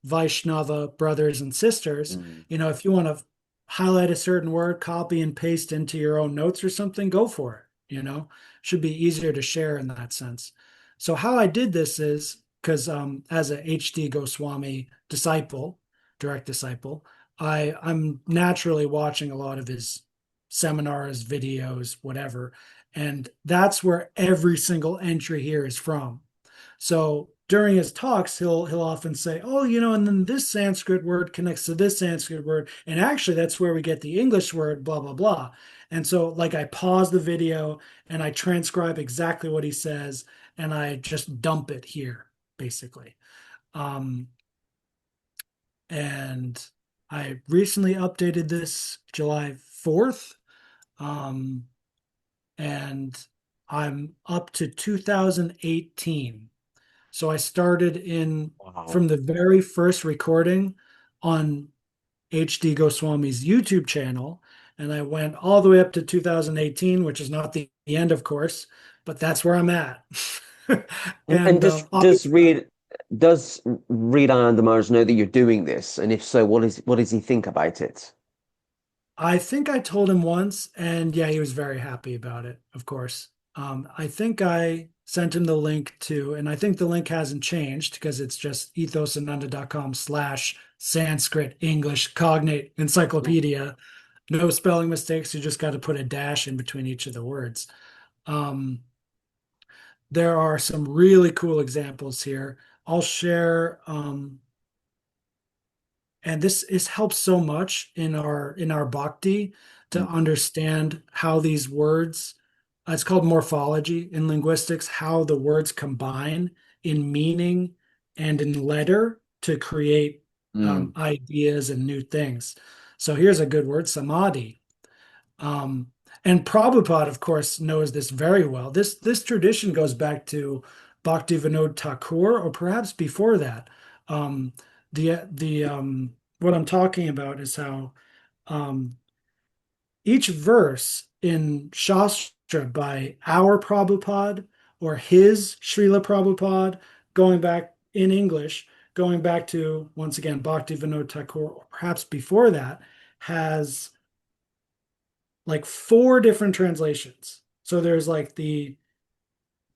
Vaishnava brothers and sisters, Mm, if you want to highlight a certain word, copy and paste into your own notes or something, go for it. Should be easier to share in that sense. So how I did this is because as a HD Goswami disciple, direct disciple, I'm naturally watching a lot of his seminars, videos, whatever, and that's where every single entry here is from. So during his talks, he'll often say, "Oh, and then this Sanskrit word connects to this Sanskrit word, and actually that's where we get the English word, blah blah blah." And so, like, I pause the video and I transcribe exactly what he says, and I just dump it here, basically. Um, and I recently updated this July 4th, um, and I'm up to 2018. So I started in Wow. from the very first recording on HD Goswami's YouTube channel, and I went all the way up to 2018, which is not the end, of course, but that's where I'm at. And And does Hridayananda Maharaj know that you're doing this? And if so, what does he think about it? I think I told him once, and yeah, he was very happy about it, of course. I think I sent him the link to, and I think the link hasn't changed because it's just ethosananda.com/Sanskrit English Cognate Encyclopedia. No spelling mistakes. You just got to put a dash in between each of the words. Um, there are some really cool examples here. I'll share and this helps so much in our bhakti to Mm, understand how these words, it's called morphology in linguistics, how the words combine in meaning and in letter to create mm, ideas and new things. So here's a good word, samadhi. um, and Prabhupada, of course, knows this very well. This tradition goes back to Bhaktivinoda Thakur, or perhaps before that. The what I'm talking about is how um, each verse in Shastra by our Prabhupada or his Srila Prabhupada, going back in English, going back to once again Bhaktivinoda Thakur, or perhaps before that, has like four different translations. So there's like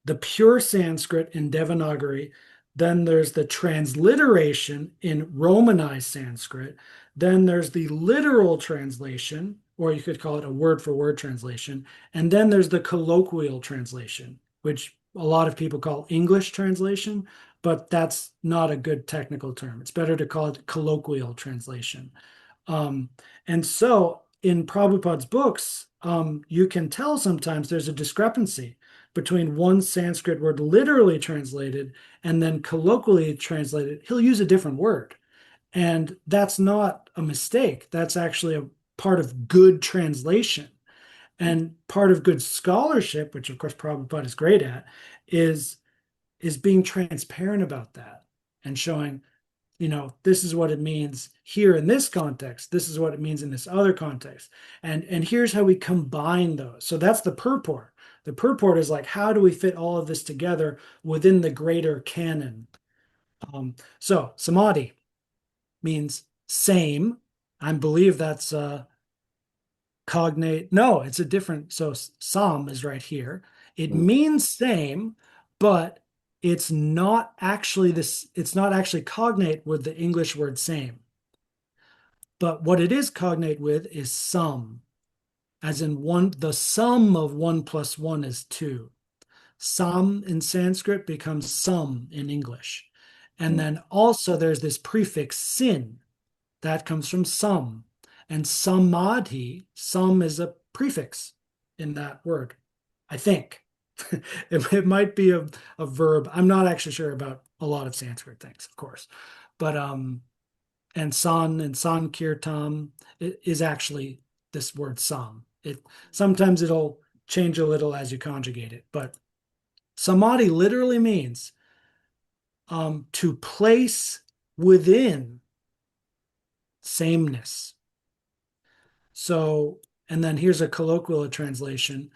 the pure Sanskrit in Devanagari, then there's the transliteration in Romanized Sanskrit, then there's the literal translation, or you could call it a word for word translation, and then there's the colloquial translation, which a lot of people call English translation, but that's not a good technical term. It's better to call it colloquial translation. Um, and so in Prabhupada's books, you can tell sometimes there's a discrepancy between one Sanskrit word literally translated and then colloquially translated. He'll use a different word. And that's not a mistake. That's actually a part of good translation. And part of good scholarship, which of course Prabhupada is great at, is is being transparent about that and showing, this is what it means here in this context, this is what it means in this other context, and here's how we combine those. So that's the purport. The purport is like, how do we fit all of this together within the greater canon? So samadhi means same. I believe that's cognate. No, it's a different. So sam is right here. It mm, means same, but it's not actually cognate with the English word same. But what it is cognate with is sum, as in one, the sum of one plus one is two. Sam in Sanskrit becomes sum in English. And mm, then also there's this prefix sin that comes from sum. And samadhi, sum is a prefix in that word, I think. It might be a verb. I'm not actually sure about a lot of Sanskrit things, of course. But and sankirtam is actually this word sam. It sometimes it'll change a little as you conjugate it, but samadhi literally means to place within sameness. So, and then here's a colloquial translation,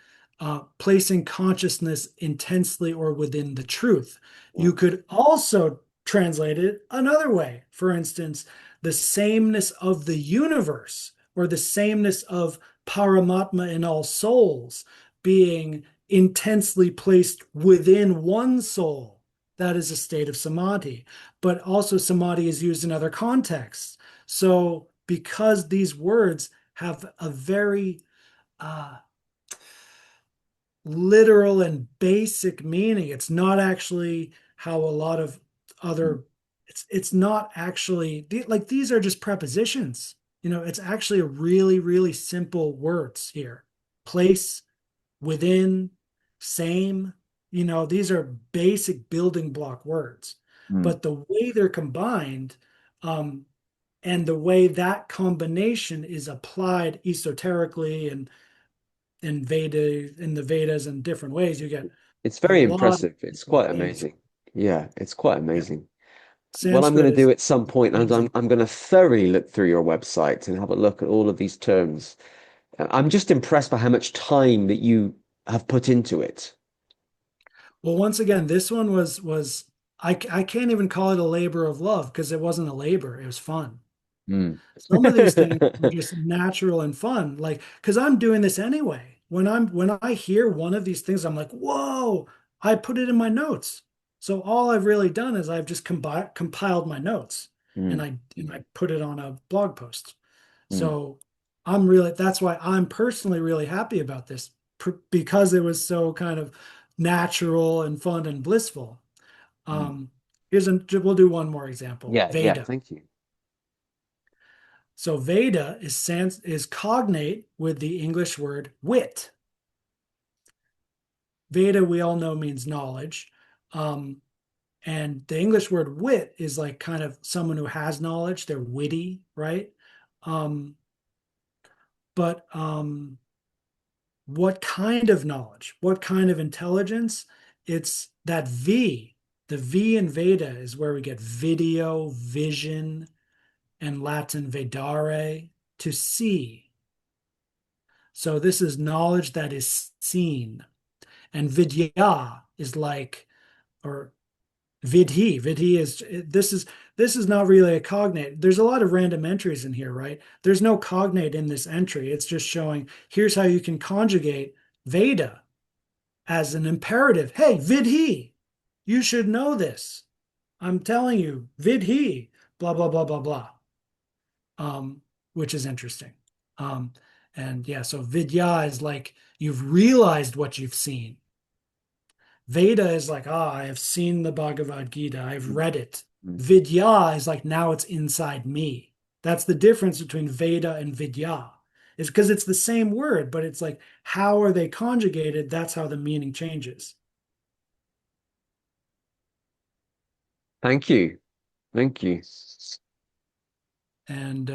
placing consciousness intensely or within the truth. You mm, could also translate it another way. For instance, the sameness of the universe or the sameness of Paramatma in all souls being intensely placed within one soul. that is a state of samadhi. But also, samadhi is used in other contexts. So, because these words have a very uh, literal and basic meaning, it's not actually how a lot of other, it's not actually like these are just prepositions. It's actually a really, really simple words here. Place, within, same, these are basic building block words. Mm. But the way they're combined, um, and the way that combination is applied esoterically and in the Vedas in different ways, you get It's a very lot of impressive. It's beautiful quite things. amazing. Yeah, it's quite Yeah. amazing. What I'm going Sanskrit to do is at some point, amazing. I'm going to thoroughly look through your website and have a look at all of these terms. I'm just impressed by how much time that you have put into it. Well, once again, this one was I can't even call it a labor of love because it wasn't a labor, it was fun. Mm. Some of these things are just natural and fun, like because I'm doing this anyway. When I hear one of these things, I'm like, whoa, I put it in my notes. So all I've really done is I've just compiled my notes and Mm, I put it on a blog post. mm, So that's why I'm personally really happy about this because it was so kind of natural and fun and blissful. mm. Um, we'll do one more example. Yeah, yeah, Veda. thank you. So Veda is cognate with the English word wit. Veda, we all know, means knowledge. Um, and the English word wit is like kind of someone who has knowledge. They're witty, right? Um, but what kind of knowledge? What kind of intelligence? It's that V. The V in Veda is where we get video, vision, and Latin vedare, to see. So this is knowledge that is seen. And vidya is like, or vidhi. Vidhi is this is not really a cognate. There's a lot of random entries in here, right? There's no cognate in this entry. It's just showing here's how you can conjugate Veda as an imperative. Hey, vidhi, you should know this. I'm telling you, vidhi, blah blah blah blah blah. Which is interesting. Um, and yeah, so vidya is like you've realized what you've seen. Veda is like, I have seen the Bhagavad Gita, I've Mm, read it. mm. Vidya is like, now it's inside me. That's the difference between Veda and Vidya, is because it's the same word, but it's like, how are they conjugated? That's how the meaning changes. Thank you. Thank you. And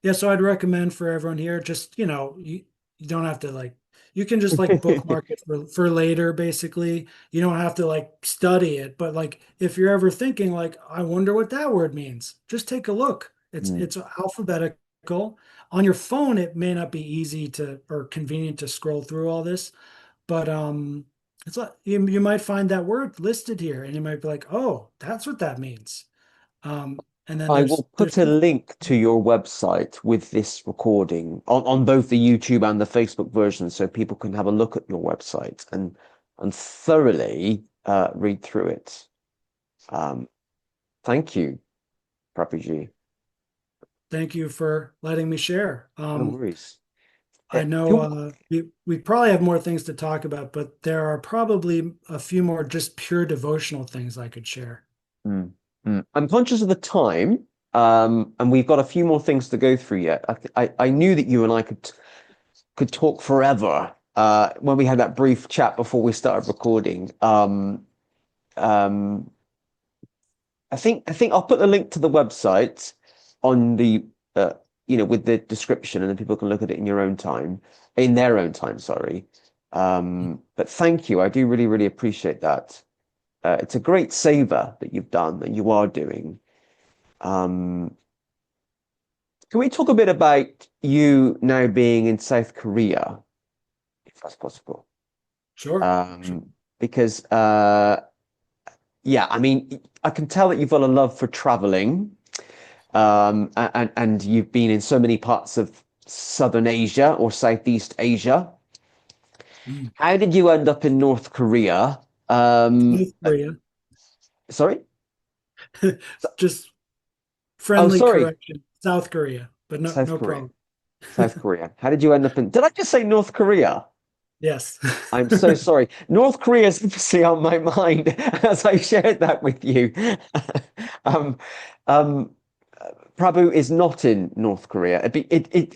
yeah, so I'd recommend for everyone here, just, you don't have to like, you can just like bookmark it for later, basically. You don't have to like study it, but like if you're ever thinking like, I wonder what that word means, just take a look. Mm. It's alphabetical. On your phone, it may not be easy to or convenient to scroll through all this, but it's like you might find that word listed here and you might be like, oh, that's what that means. And then I will there's put a link to your website with this recording on both the YouTube and the Facebook version so people can have a look at your website and thoroughly read through it. Um, thank you, Prabhuji. Thank you for letting me share. No worries. I know You're we probably have more things to talk about, but there are probably a few more just pure devotional things I could share. Mm, mm. I'm conscious of the time, and we've got a few more things to go through yet. I knew that you and I could talk forever when we had that brief chat before we started recording. Um, I think I'll put the link to the website on the with the description, and then people can look at it in their own time. Sorry. But thank you. I do really, really appreciate that. It's a great savor that you've done and you are doing. Um, can we talk a bit about you now being in South Korea, if that's possible? Sure. Sure. Because yeah, I mean, I can tell that you've got a love for traveling, and you've been in so many parts of Southern Asia or Southeast Asia. Mm. How did you end up in North Korea? North Korea. Sorry. So, Just oh, friendly sorry. correction. South Korea, but no, South no Korea. problem. South Korea. How did you end up in? Did I just say North Korea? Yes. I'm so sorry. North Korea is obviously on my mind as I shared that with you. um, um, Prabhu is not in North Korea.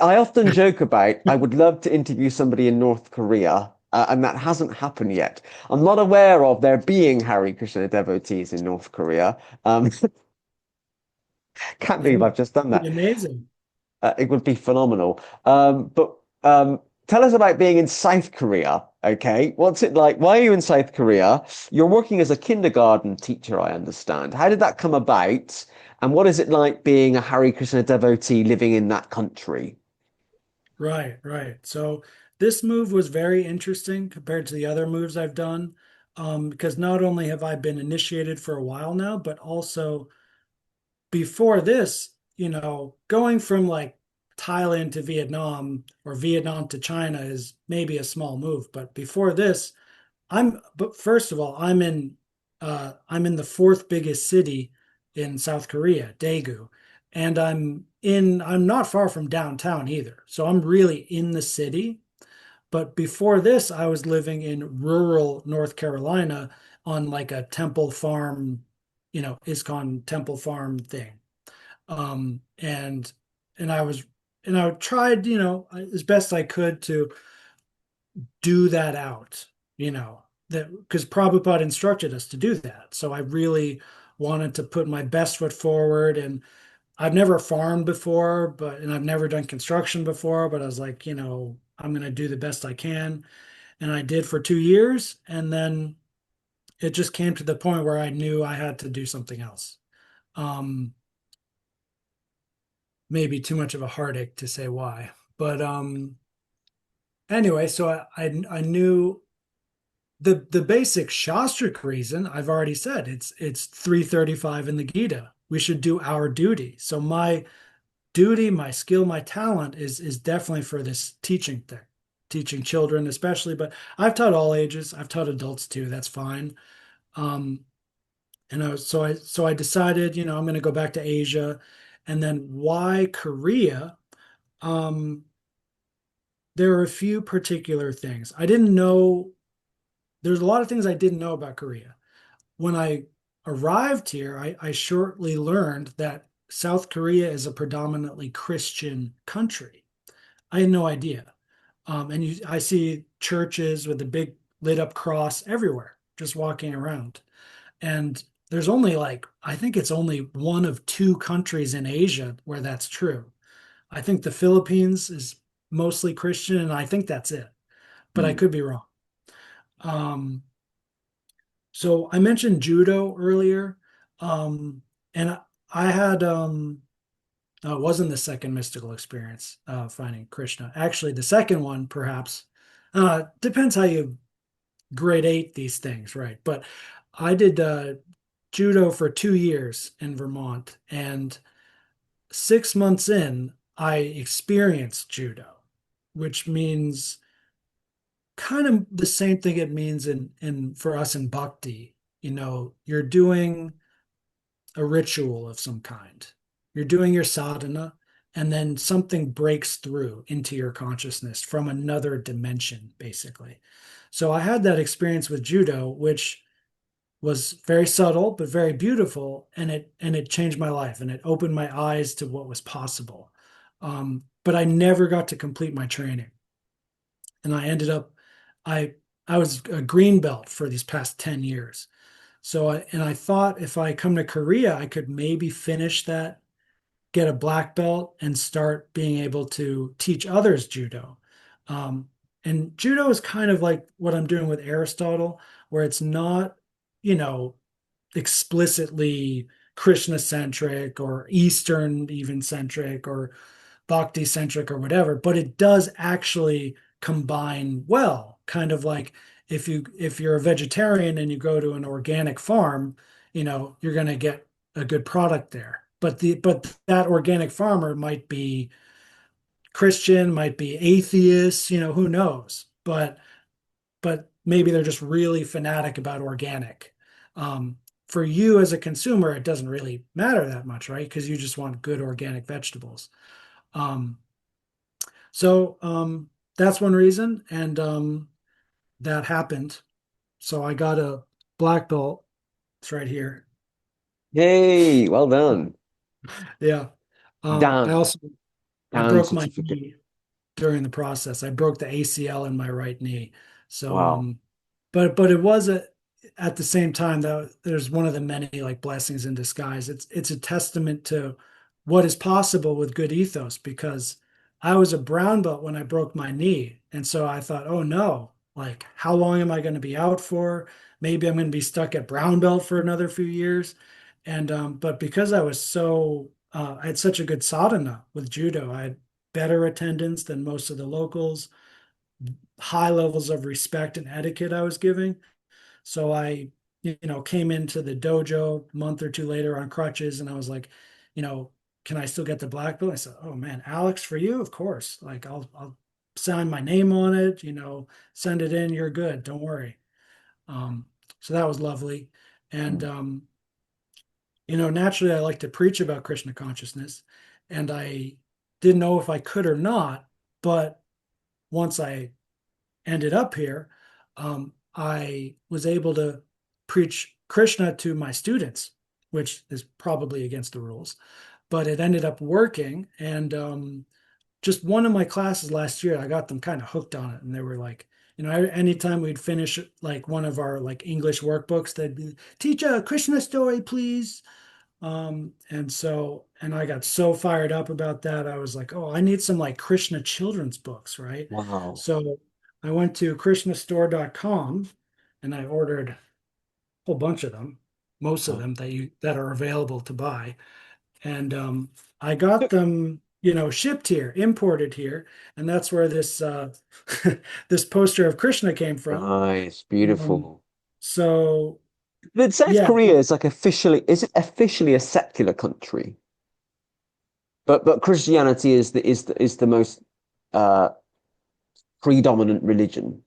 I often joke about I would love to interview somebody in North Korea, and that hasn't happened yet. I'm not aware of there being Hare Krishna devotees in North Korea. Um, can't That believe would I've just done be that. amazing. It would be phenomenal. But tell us about being in South Korea. Okay, what's it like? Why are you in South Korea? You're working as a kindergarten teacher, I understand. How did that come about? And what is it like being a Hare Krishna devotee living in that country? Right, right. So this move was very interesting compared to the other moves I've done, because not only have I been initiated for a while now, but also before this, going from like Thailand to Vietnam or Vietnam to China is maybe a small move, but before this, but first of all, I'm in the fourth biggest city in South Korea, Daegu, and I'm not far from downtown either. So I'm really in the city. But before this, I was living in rural North Carolina on like a temple farm, ISKCON temple farm thing. Um, and and I was and I tried, as best I could to do that out, that because Prabhupada instructed us to do that. So I really wanted to put my best foot forward. And I've never farmed before, and I've never done construction before, but I was like, I'm going to do the best I can. And I did for 2 years. And then it just came to the point where I knew I had to do something else. Um, Maybe too much of a heartache to say why. But anyway, so I knew the basic shastric reason I've already said. It's 335 in the Gita. We should do our duty. So my duty, my skill, my talent is definitely for this teaching thing, teaching children especially. But I've taught all ages. I've taught adults too. That's fine. Um, and I decided, I'm going to go back to Asia, and then why Korea? Um, there are a few particular things I didn't know. There's a lot of things I didn't know about Korea. When I arrived here, I shortly learned that South Korea is a predominantly Christian country. I had no idea. I see churches with a big lit up cross everywhere, just walking around. And there's only I think it's only one of two countries in Asia where that's true. I think the Philippines is mostly Christian, and I think that's it, but I Hmm. could be wrong. Um, So I mentioned judo earlier, and I had it wasn't the second mystical experience finding Krishna. Actually, the second one perhaps depends how you grade eight these things, right? But I did judo for 2 years in Vermont, and 6 months in, I experienced judo, which means kind of the same thing it means in for us in bhakti. You're doing a ritual of some kind. You're doing your sadhana, and then something breaks through into your consciousness from another dimension, basically. So I had that experience with judo, which was very subtle but very beautiful, and it changed my life, and it opened my eyes to what was possible. But I never got to complete my training, and I I was a green belt for these past 10 years. I thought if I come to Korea, I could maybe finish that, get a black belt, and start being able to teach others judo. Um, and judo is kind of like what I'm doing with Aristotle, where it's not, you know, explicitly Krishna centric or Eastern even centric or Bhakti centric or whatever, but it does actually combine well. Kind of like if you're a vegetarian and you go to an organic farm, you're going to get a good product there. But that organic farmer might be Christian, might be atheist, who knows? But maybe they're just really fanatic about organic. for you as a consumer, it doesn't really matter that much, right? Because you just want good organic vegetables. Um, so that's one reason, and that happened. So I got a black belt. It's right here. Yay, well done. Yeah. I Dan, also I Dan broke my certificate. knee during the process. I broke the ACL in my right knee. So Wow. but it was at the same time that there's one of the many like blessings in disguise. It's a testament to what is possible with good ethos because I was a brown belt when I broke my knee. And so I thought, oh no, like how long am I going to be out for? Maybe I'm going to be stuck at brown belt for another few years. And but because I was I had such a good sadhana with judo, I had better attendance than most of the locals, high levels of respect and etiquette I was giving. So I, came into the dojo a month or two later on crutches, and I was like, you know, can I still get the black belt? I said, oh man, Alex, for you, of course. Like I'll sign my name on it, send it in. You're good. Don't worry. Um, so that was lovely. And naturally I like to preach about Krishna consciousness, and I didn't know if I could or not, but once I ended up here, I was able to preach Krishna to my students, which is probably against the rules, but it ended up working. And just one of my classes last year, I got them kind of hooked on it, and they were like, anytime we'd finish like one of our like English workbooks, they'd be, teach a Krishna story, please. And I got so fired up about that. I was like, oh, I need some like Krishna children's books, right? Wow. So I went to krishnastore.com and I ordered a whole bunch of them, most of Wow. them that are available to buy. And I got them, shipped here, imported here, and that's where this this poster of Krishna came from. Nice, Um, beautiful. so But South yeah, Korea is like officially, is it officially a secular country? But Christianity is the most uh predominant religion.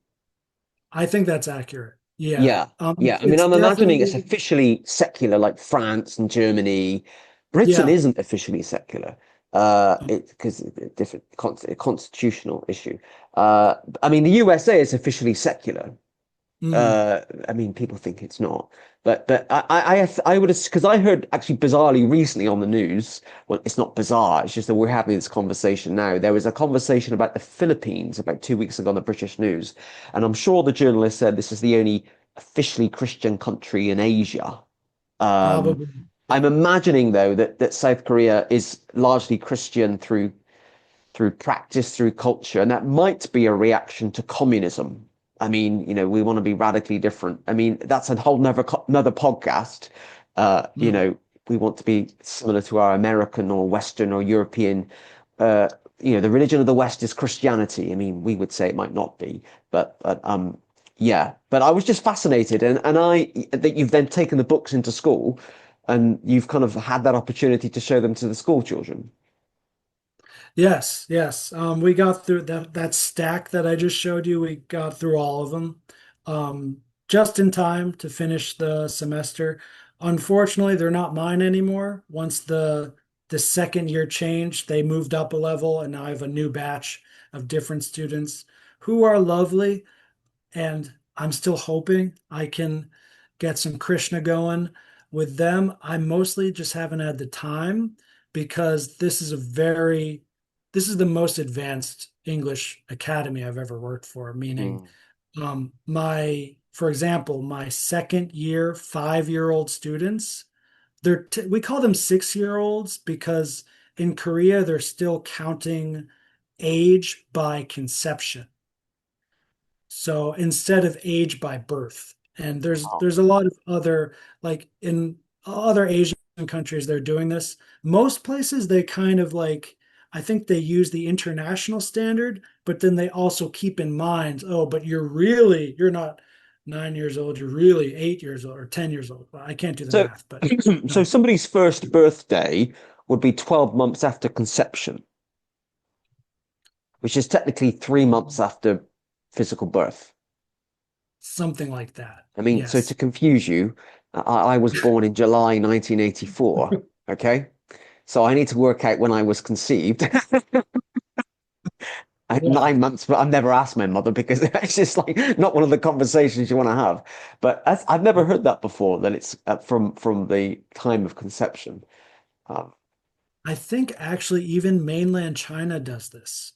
I think that's accurate. Yeah. Yeah, yeah. I mean, It's I'm imagining it's definitely, officially secular, like France and Germany. Britain yeah. isn't officially secular. It because different constitutional issue. I mean, the USA is officially secular. Mm, I mean, people think it's not, but I would because I heard actually bizarrely recently on the news. Well, it's not bizarre. It's just that we're having this conversation now. There was a conversation about the Philippines about 2 weeks ago on the British news, and I'm sure the journalist said this is the only officially Christian country in Asia. Um, probably. I'm Yeah. imagining though that South Korea is largely Christian through practice, through culture, and that might be a reaction to communism. I mean, we want to be radically different. I mean, that's a whole another podcast. Mm, We want to be similar to our American or Western or European. Uh, the religion of the West is Christianity. I mean, we would say it might not be, but yeah. But I was just fascinated, and I that you've then taken the books into school, and you've kind of had that opportunity to show them to the school children. yes, yes. We got through that stack that I just showed you. We got through all of them, just in time to finish the semester. Unfortunately, they're not mine anymore. Once the second year changed, they moved up a level, and now I have a new batch of different students who are lovely. And I'm still hoping I can get some Krishna going with them. I mostly just haven't had the time because this is the most advanced English academy I've ever worked for, meaning Mm. for example, my second year, 5-year-old students, we call them 6-year olds because in Korea, they're still counting age by conception. So instead of age by birth, and there's a lot of other like in other Asian countries they're doing this. Most places they kind of like I think they use the international standard, but then they also keep in mind, oh, but you're not 9 years old, you're really 8 years old or 10 years old. Well, I can't do the So, math, but so no. somebody's first birthday would be 12 months after conception, which is technically 3 months after physical birth. something like that. I mean, so to Yes. confuse you, I was born in July 1984. Okay. So I need to work out when I was conceived. At Yeah. 9 months, but I've never asked my mother because it's just like not one of the conversations you want to have. But I've never heard that before, that it's from the time of conception. Um, I think actually even mainland China does this.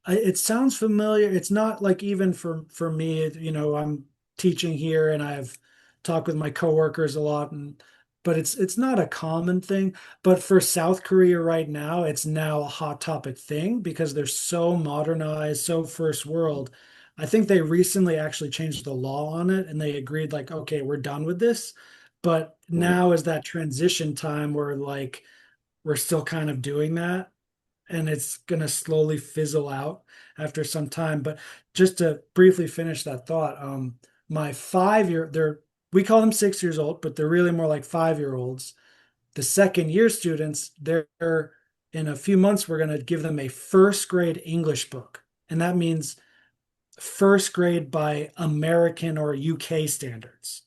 It sounds familiar. It's not like even for me, I'm teaching here and I've talked with my coworkers a lot, and but it's not a common thing. But for South Korea right now, it's now a hot topic thing because they're so modernized, so first world. I think they recently actually changed the law on it and they agreed like, okay, we're done with this. But mm, now is that transition time where like we're still kind of doing that and it's going to slowly fizzle out after some time. But just to briefly finish that thought, my 5 year, we call them 6 years old, but they're really more like 5 year olds. The second year students, they're in a few months, we're going to give them a first grade English book. And that means first grade by American or UK standards.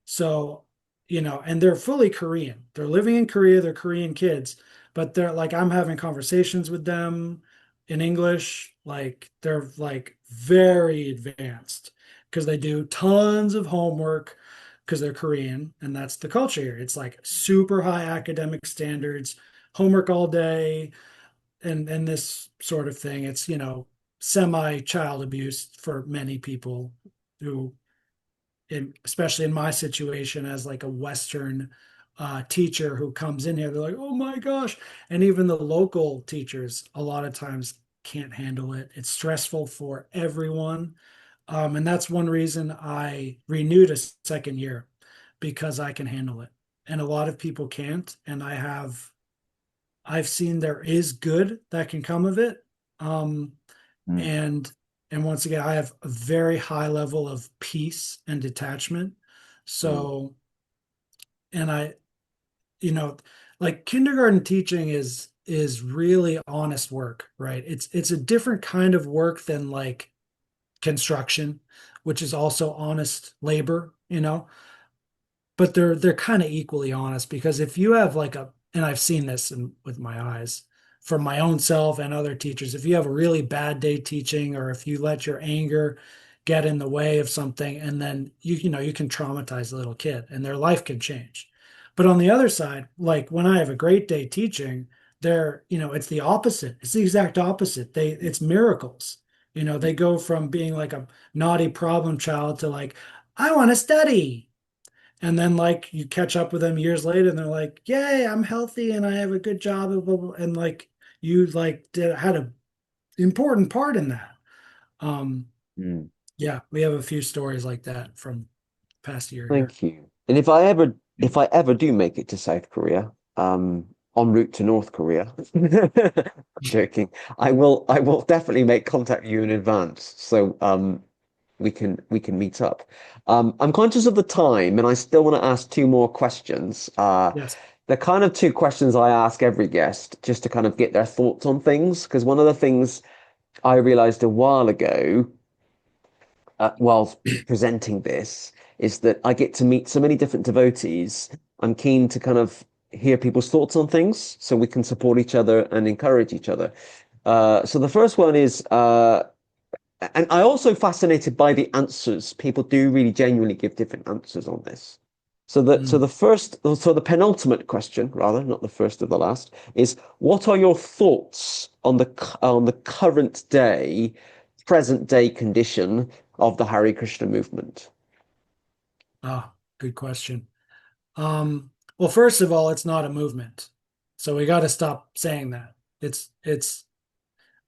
So, and they're fully Korean. They're living in Korea, they're Korean kids, but they're like, I'm having conversations with them in English. Like, they're like very advanced because they do tons of homework because they're Korean. And that's the culture here. It's like super high academic standards, homework all day, and this sort of thing. It's, semi child abuse for many people who especially in my situation as like a Western teacher who comes in here, they're like, oh my gosh. And even the local teachers, a lot of times can't handle it. It's stressful for everyone. And that's one reason I renewed a second year because I can handle it. And a lot of people can't. And I've seen there is good that can come of it. Um, mm, and and once again, I have a very high level of peace and detachment. mm, So, and you know like kindergarten teaching is really honest work, right? It's a different kind of work than like construction, which is also honest labor, but they're kind of equally honest because if you have like and I've seen this with my eyes from my own self and other teachers, if you have a really bad day teaching or if you let your anger get in the way of something and then you can traumatize a little kid and their life can change. But on the other side, like when I have a great day teaching, it's the opposite. It's the exact opposite. It's miracles. They go from being like a naughty problem child to like, I want to study, and then like you catch up with them years later and they're like, yay, I'm healthy and I have a good job, blah, blah, blah. And like you like had an important part in that. Um, mm. yeah, we have a few stories like that from past year here. Thank you. And if I ever do make it to South Korea, en route to North Korea, joking, I will definitely make contact with you in advance. So we can meet up. I'm conscious of the time, and I still want to ask two more questions. Yes. They're kind of two questions I ask every guest just to kind of get their thoughts on things. Because one of the things I realized a while ago, while presenting this, is that I get to meet so many different devotees. I'm keen to kind of hear people's thoughts on things so we can support each other and encourage each other. So the first one is, and I also fascinated by the answers. People do really genuinely give different answers on this. Mm. So the penultimate question, rather, not the first of the last, is what are your thoughts on the current day, present day condition of the Hare Krishna movement? Ah, good question. Well, first of all, it's not a movement. So we got to stop saying that. It's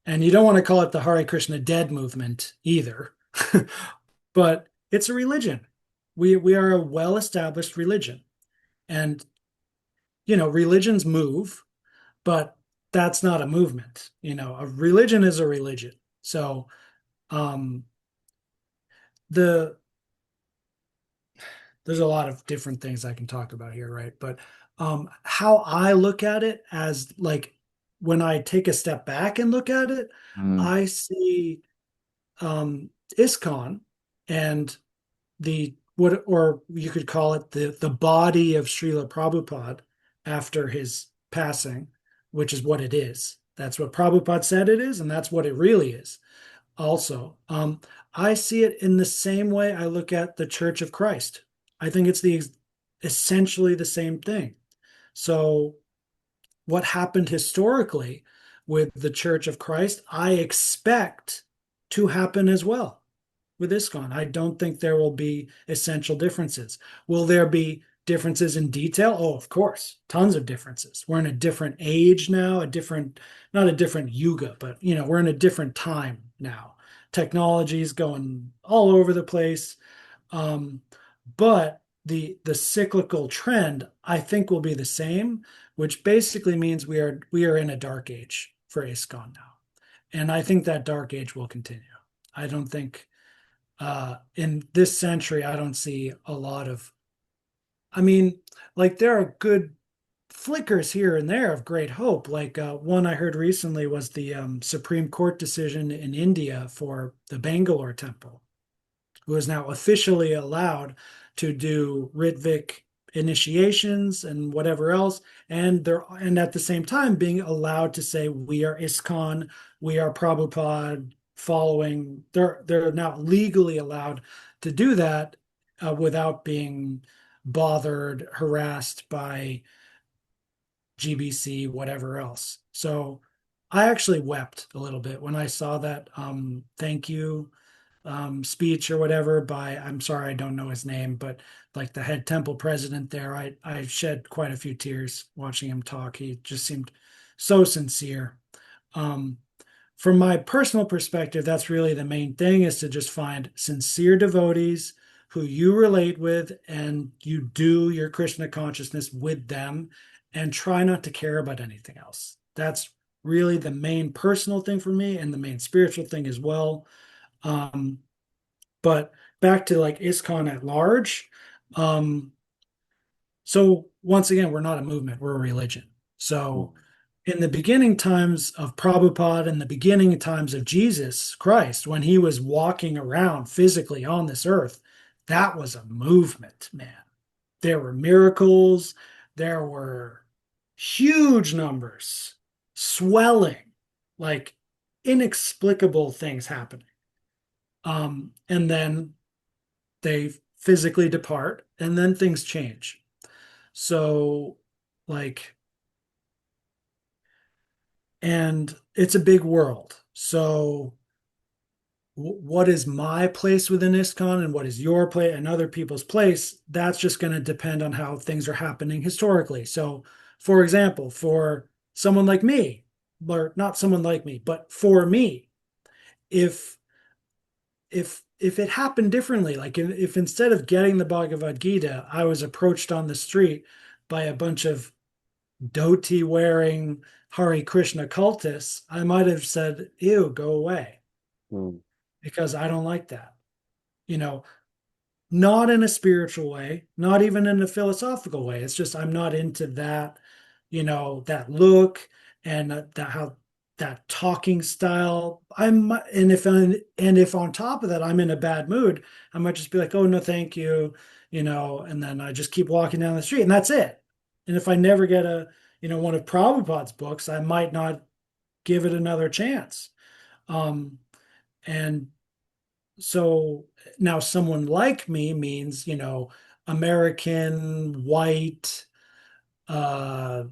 and you don't want to call it the Hare Krishna dead movement either. But it's a religion. We are a well-established religion. And religions move, but that's not a movement. A religion is a religion. So um the there's a lot of different things I can talk about here, right? But how I look at it as like when I take a step back and look at it, Mm, I see ISKCON. and the what, or you could call it the body of Srila Prabhupada after his passing, which is what it is. That's what Prabhupada said it is, and that's what it really is. Also, I see it in the same way I look at the Church of Christ. I think it's the essentially the same thing. So, what happened historically with the Church of Christ, I expect to happen as well with ISKCON. I don't think there will be essential differences. Will there be differences in detail? Oh, of course, tons of differences. We're in a different age now, a different, not a different yuga, but we're in a different time now. Technology is going all over the place. Um, but the cyclical trend, I think, will be the same, which basically means we are in a dark age for ISKCON now. And I think that dark age will continue. I don't think in this century, I don't see a lot of, I mean, like there are good flickers here and there of great hope. Like one I heard recently was the Supreme Court decision in India for the Bangalore temple, who is now officially allowed to do Ritvik initiations and whatever else, and at the same time being allowed to say we are ISKCON, we are Prabhupada following. They're now legally allowed to do that without being bothered, harassed by GBC, whatever else. So I actually wept a little bit when I saw that thank you speech or whatever by, I'm sorry, I don't know his name, but like the head temple president there. I shed quite a few tears watching him talk. He just seemed so sincere. Um, from my personal perspective, that's really the main thing, is to just find sincere devotees who you relate with and you do your Krishna consciousness with them, and try not to care about anything else. That's really the main personal thing for me and the main spiritual thing as well. Um, but back to like ISKCON at large. Um, so once again, we're not a movement, we're a religion. So in the beginning times of Prabhupada and the beginning times of Jesus Christ, when he was walking around physically on this earth, that was a movement, man. There were miracles, there were huge numbers, swelling, like inexplicable things happening. And then they physically depart, and then things change. So, like, and it's a big world. So, what is my place within ISKCON and what is your place and other people's place? That's just going to depend on how things are happening historically. So, for example, for someone like me, or not someone like me, but for me, if if it happened differently, like if instead of getting the Bhagavad Gita, I was approached on the street by a bunch of dhoti wearing Hari Krishna cultists, I might have said, ew, go away, Mm. because I don't like that. You know, not in a spiritual way, not even in a philosophical way. It's just I'm not into that, that look and that how that talking style. And if on top of that I'm in a bad mood, I might just be like, oh no, thank you, and then I just keep walking down the street and that's it. And if I never get one of Prabhupada's books, I might not give it another chance. Um, and so now someone like me means, American, white, uh,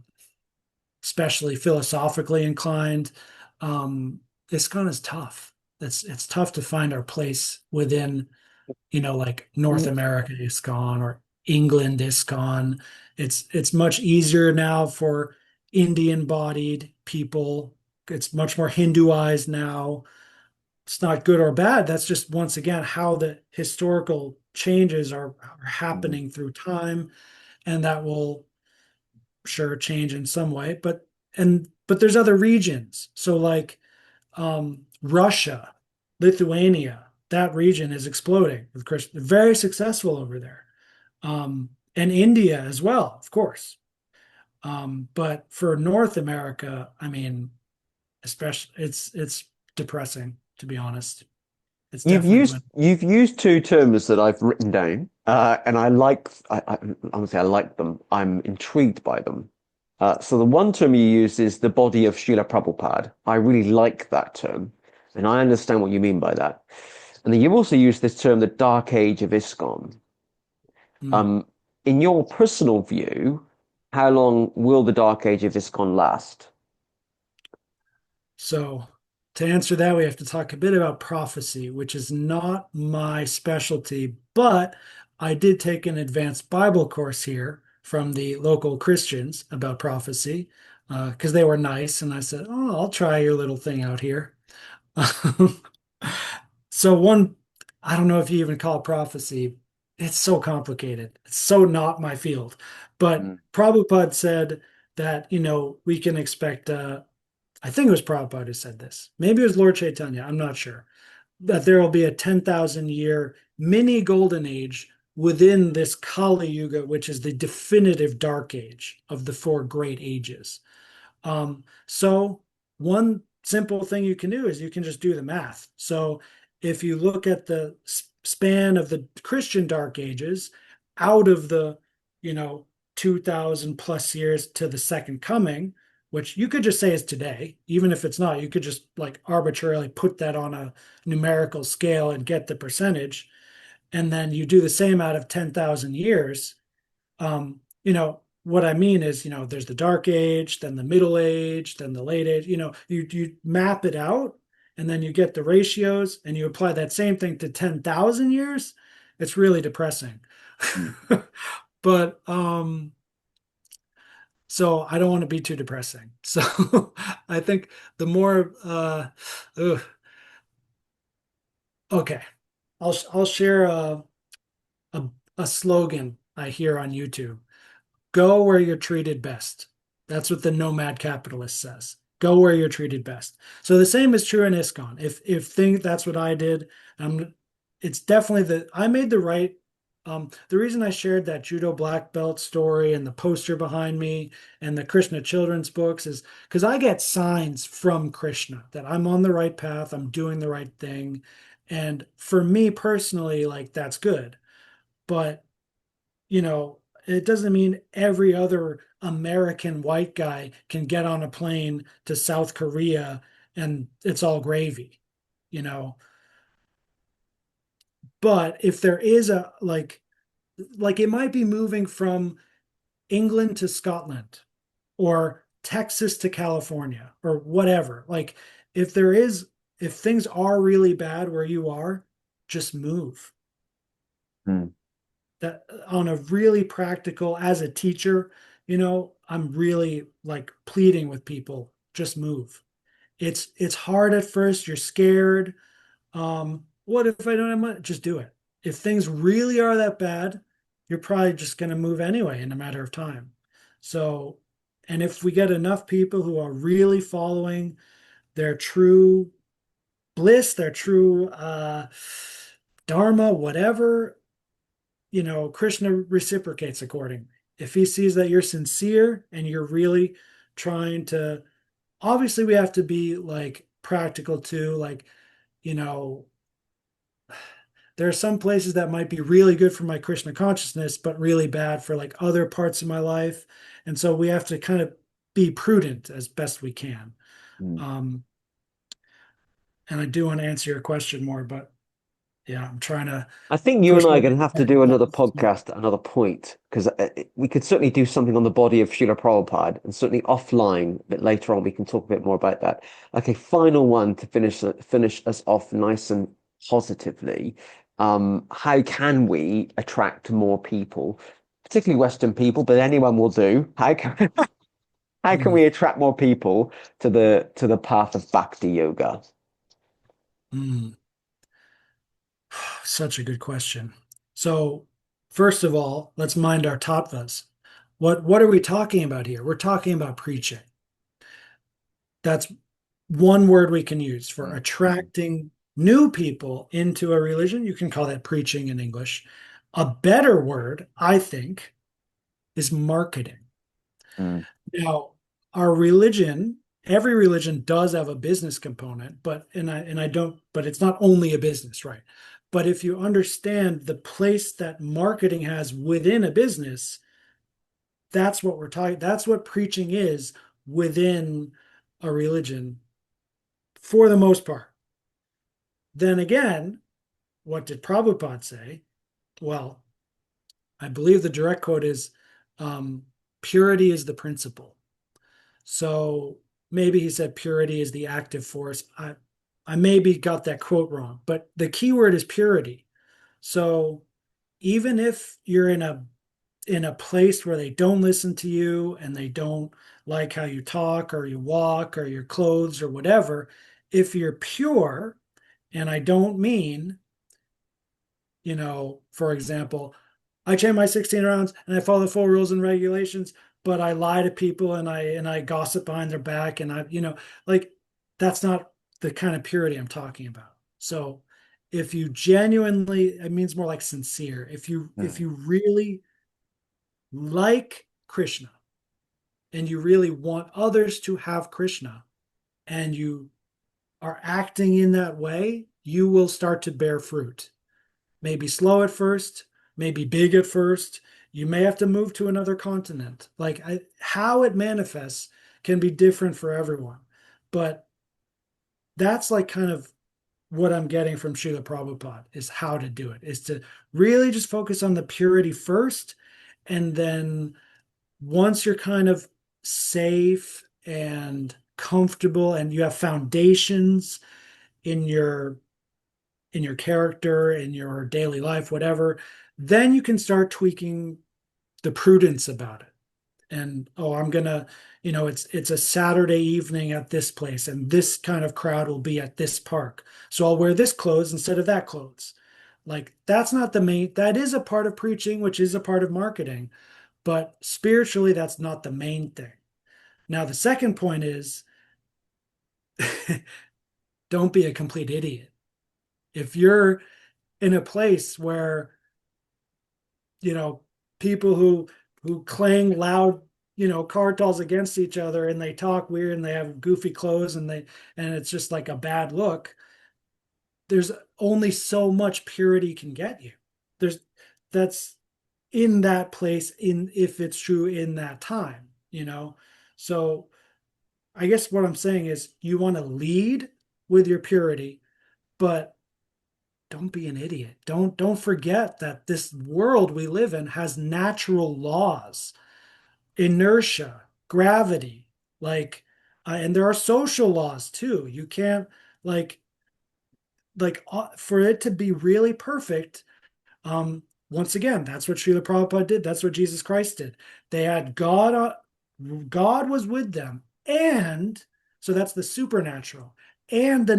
especially philosophically inclined. ISKCON is tough. It's tough to find our place within, like North Mm. America ISKCON or England ISKCON. It's much easier now for Indian bodied people. It's much more Hinduized now. It's not good or bad. That's just once again how the historical changes are Mm. happening through time, and that will sure change in some way. But there's other regions. So like Russia, Lithuania, that region is exploding with Christian, very successful over there. And India as well, of course. But for North America, I mean, especially it's depressing, to be honest. It's You've definitely used went. you've used two terms that I've written down, and I would say I like them. I'm intrigued by them. So the one term you use is the body of Srila Prabhupada. I really like that term, and I understand what you mean by that. And then you also use this term, the Dark Age of ISKCON. Mm. Um, in your personal view, how long will the Dark Age of ISKCON last? So to answer that, we have to talk a bit about prophecy, which is not my specialty, but I did take an advanced Bible course here from the local Christians about prophecy because they were nice. And I said, "Oh, I'll try your little thing out here." So one, I don't know if you even call it prophecy. It's so complicated. It's so not my field. But Mm, Prabhupada said that, we can expect I think it was Prabhupada who said this. Maybe it was Lord Chaitanya. I'm not sure. That there will be a 10,000 year mini golden age within this Kali Yuga, which is the definitive dark age of the four great ages. So one simple thing you can do is you can just do the math. So if you look at the span of the Christian Dark Ages out of the, you know, 2000 plus years to the second coming, which you could just say is today, even if it's not, you could just like arbitrarily put that on a numerical scale and get the percentage. And then you do the same out of 10,000 years. What I mean is, there's the dark age, then the middle age, then the late age. You map it out, and then you get the ratios, and you apply that same thing to 10,000 years. It's really depressing. mm. But so I don't want to be too depressing. So I think the more ugh, okay, I'll share a a slogan I hear on YouTube. Go where you're treated best. That's what the nomad capitalist says. Go where you're treated best. So the same is true in ISKCON. If think that's what I did, it's definitely I made the right. The reason I shared that judo black belt story and the poster behind me and the Krishna children's books is because I get signs from Krishna that I'm on the right path, I'm doing the right thing, and for me personally, like that's good. But you know, it doesn't mean every other American white guy can get on a plane to South Korea and it's all gravy, you know. But if there is a like it might be moving from England to Scotland or Texas to California or whatever. Like if there is if things are really bad where you are, just move. Mm. That on a really practical as a teacher, I'm really like pleading with people, just move. It's hard at first, you're scared. What if I don't have money? Just do it. If things really are that bad, you're probably just going to move anyway in a matter of time. So, and if we get enough people who are really following their true bliss, their true dharma, whatever, Krishna reciprocates accordingly. If he sees that you're sincere and you're really trying to, obviously, we have to be like practical too. Like, you know, there are some places that might be really good for my Krishna consciousness, but really bad for like other parts of my life. And so we have to kind of be prudent as best we can. Mm. Um, and I do want to answer your question more, but yeah, I'm trying to I think you and push I are my going to have to do another podcast at another point because we could certainly do something on the body of Srila Prabhupada and certainly offline a bit later on we can talk a bit more about that. Okay, final one to finish us off nice and positively. How can we attract more people, particularly Western people, but anyone will do? How can Mm, we attract more people to the path of Bhakti Yoga? mm. Such a good question. So, first of all, let's mind our tattvas. What are we talking about here? We're talking about preaching. That's one word we can use for Mm, attracting new people into a religion. You can call that preaching in English. A better word, I think, is marketing. mm, Now, our religion every religion does have a business component, but I don't, but it's not only a business, right? But if you understand the place that marketing has within a business, that's what we're talking, that's what preaching is within a religion for the most part. Then again, what did Prabhupada say? Well, I believe the direct quote is um, purity is the principle. So maybe he said purity is the active force. I maybe got that quote wrong, but the key word is purity. So even if you're in a place where they don't listen to you and they don't like how you talk or you walk or your clothes or whatever, if you're pure, and I don't mean, for example, I chant my 16 rounds and I follow the full rules and regulations, but I lie to people and I gossip behind their back and like that's not the kind of purity I'm talking about. So if you genuinely, it means more like sincere. If you really like Krishna and you really want others to have Krishna and you are acting in that way, you will start to bear fruit. Maybe slow at first, maybe big at first. You may have to move to another continent. How it manifests can be different for everyone. But that's like kind of what I'm getting from Srila Prabhupada is how to do it, is to really just focus on the purity first. And then once you're kind of safe and comfortable and you have foundations in your character, in your daily life, whatever, then you can start tweaking the prudence about it. And oh, I'm gonna, it's a Saturday evening at this place, and this kind of crowd will be at this park. So I'll wear this clothes instead of that clothes. Like that's not the main, that is a part of preaching, which is a part of marketing, but spiritually, that's not the main thing. Now, the second point is don't be a complete idiot. If you're in a place where you know people who clang loud kartals against each other and they talk weird and they have goofy clothes and it's just like a bad look, there's only so much purity can get you. That's in that place, in if it's true in that time. So I guess what I'm saying is you want to lead with your purity, but don't be an idiot. Don't forget that this world we live in has natural laws, inertia, gravity, and there are social laws too. You can't like for it to be really perfect. Once again, that's what Srila Prabhupada did. That's what Jesus Christ did. They had God. God was with them, and so that's the supernatural. And the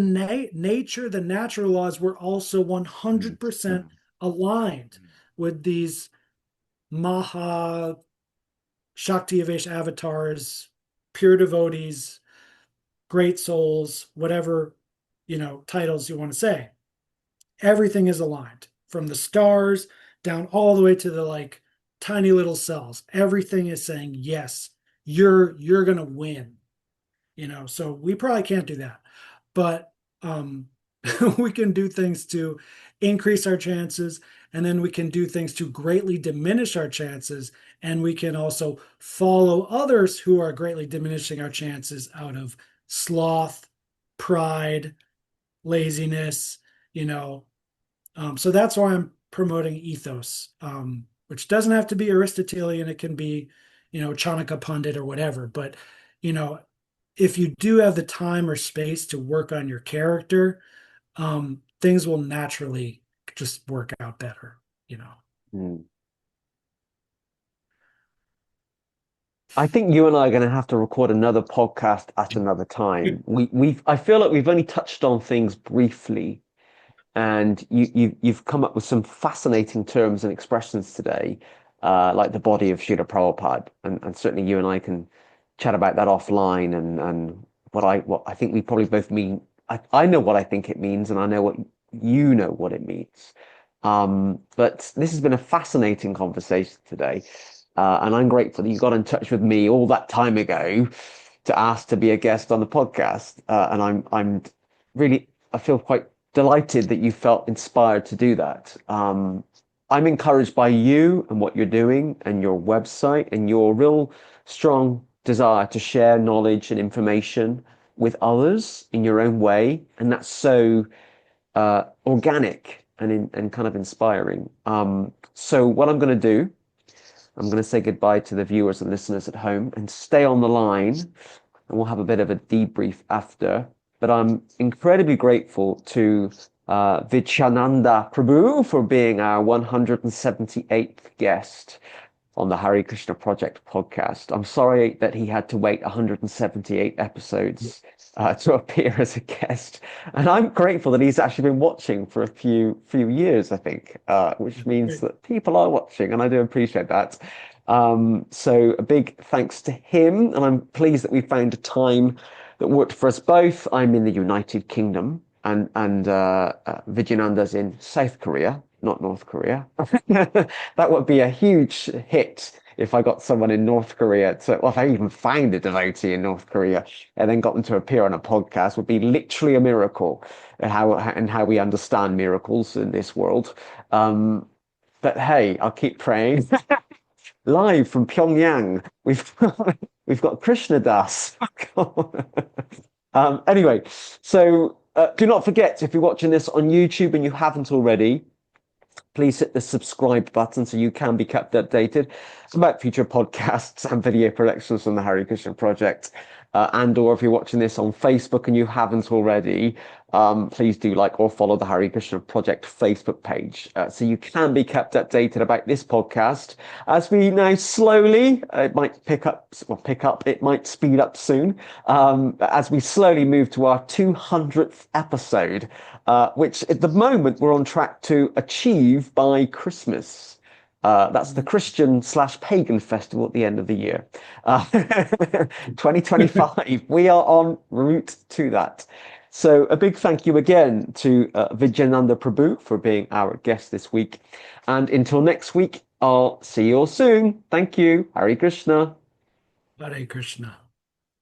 nature, the natural laws were also Mm, 100% mm, aligned with these Maha Shakti Avesh avatars, pure devotees, great souls, whatever titles you want to say. Everything is aligned from the stars down all the way to the tiny little cells. Everything is saying yes, you're gonna win. So we probably can't do that, but we can do things to increase our chances, and then we can do things to greatly diminish our chances, and we can also follow others who are greatly diminishing our chances out of sloth, pride, laziness, you know. So that's why I'm promoting ethos, which doesn't have to be Aristotelian. It can be, Chanakya Pandit or whatever. But, you know, if you do have the time or space to work on your character, things will naturally just work out better. mm. I think you and I are going to have to record another podcast at another time. I feel like we've only touched on things briefly, and you've come up with some fascinating terms and expressions today, like the body of Srila Prabhupada, and certainly you and I can chat about that offline, and what I think we probably both mean. I know what I think it means, and I know what you know what it means. But this has been a fascinating conversation today. And I'm grateful that you got in touch with me all that time ago to ask to be a guest on the podcast, and I'm really, I feel quite delighted that you felt inspired to do that. I'm encouraged by you and what you're doing and your website and your real strong desire to share knowledge and information with others in your own way, and that's so organic and kind of inspiring. So what I'm going to do, I'm going to say goodbye to the viewers and listeners at home and stay on the line, and we'll have a bit of a debrief after. But I'm incredibly grateful to Vidyananda Prabhu for being our 178th guest on the Hari Krishna Project podcast. I'm sorry that he had to wait 178 episodes to appear as a guest, and I'm grateful that he's actually been watching for a few years, I think, which means that people are watching, and I do appreciate that. So a big thanks to him, and I'm pleased that we found a time that worked for us both. I'm in the United Kingdom, and Vidyananda's in South Korea, not North Korea. That would be a huge hit if I got someone in North Korea to, well, if I even found a devotee in North Korea and then got them to appear on a podcast, would be literally a miracle, and how we understand miracles in this world. But hey, I'll keep praying. Live from Pyongyang, we've got Krishna Das. Anyway, so do not forget, if you're watching this on YouTube and you haven't already, please hit the subscribe button so you can be kept updated about future podcasts and video productions from the Hari Krishna Project. Or if you're watching this on Facebook and you haven't already, please do like or follow the Hari Krishna Project Facebook page so you can be kept updated about this podcast as we now slowly, it might pick up, it might speed up soon, as we slowly move to our 200th episode, which at the moment we're on track to achieve by Christmas. That's the Christian/pagan festival at the end of the year. 2025, we are en route to that. So a big thank you again to Vidyananda Prabhu for being our guest this week. And until next week, I'll see you all soon. Thank you. Hare Krishna. Hare Krishna.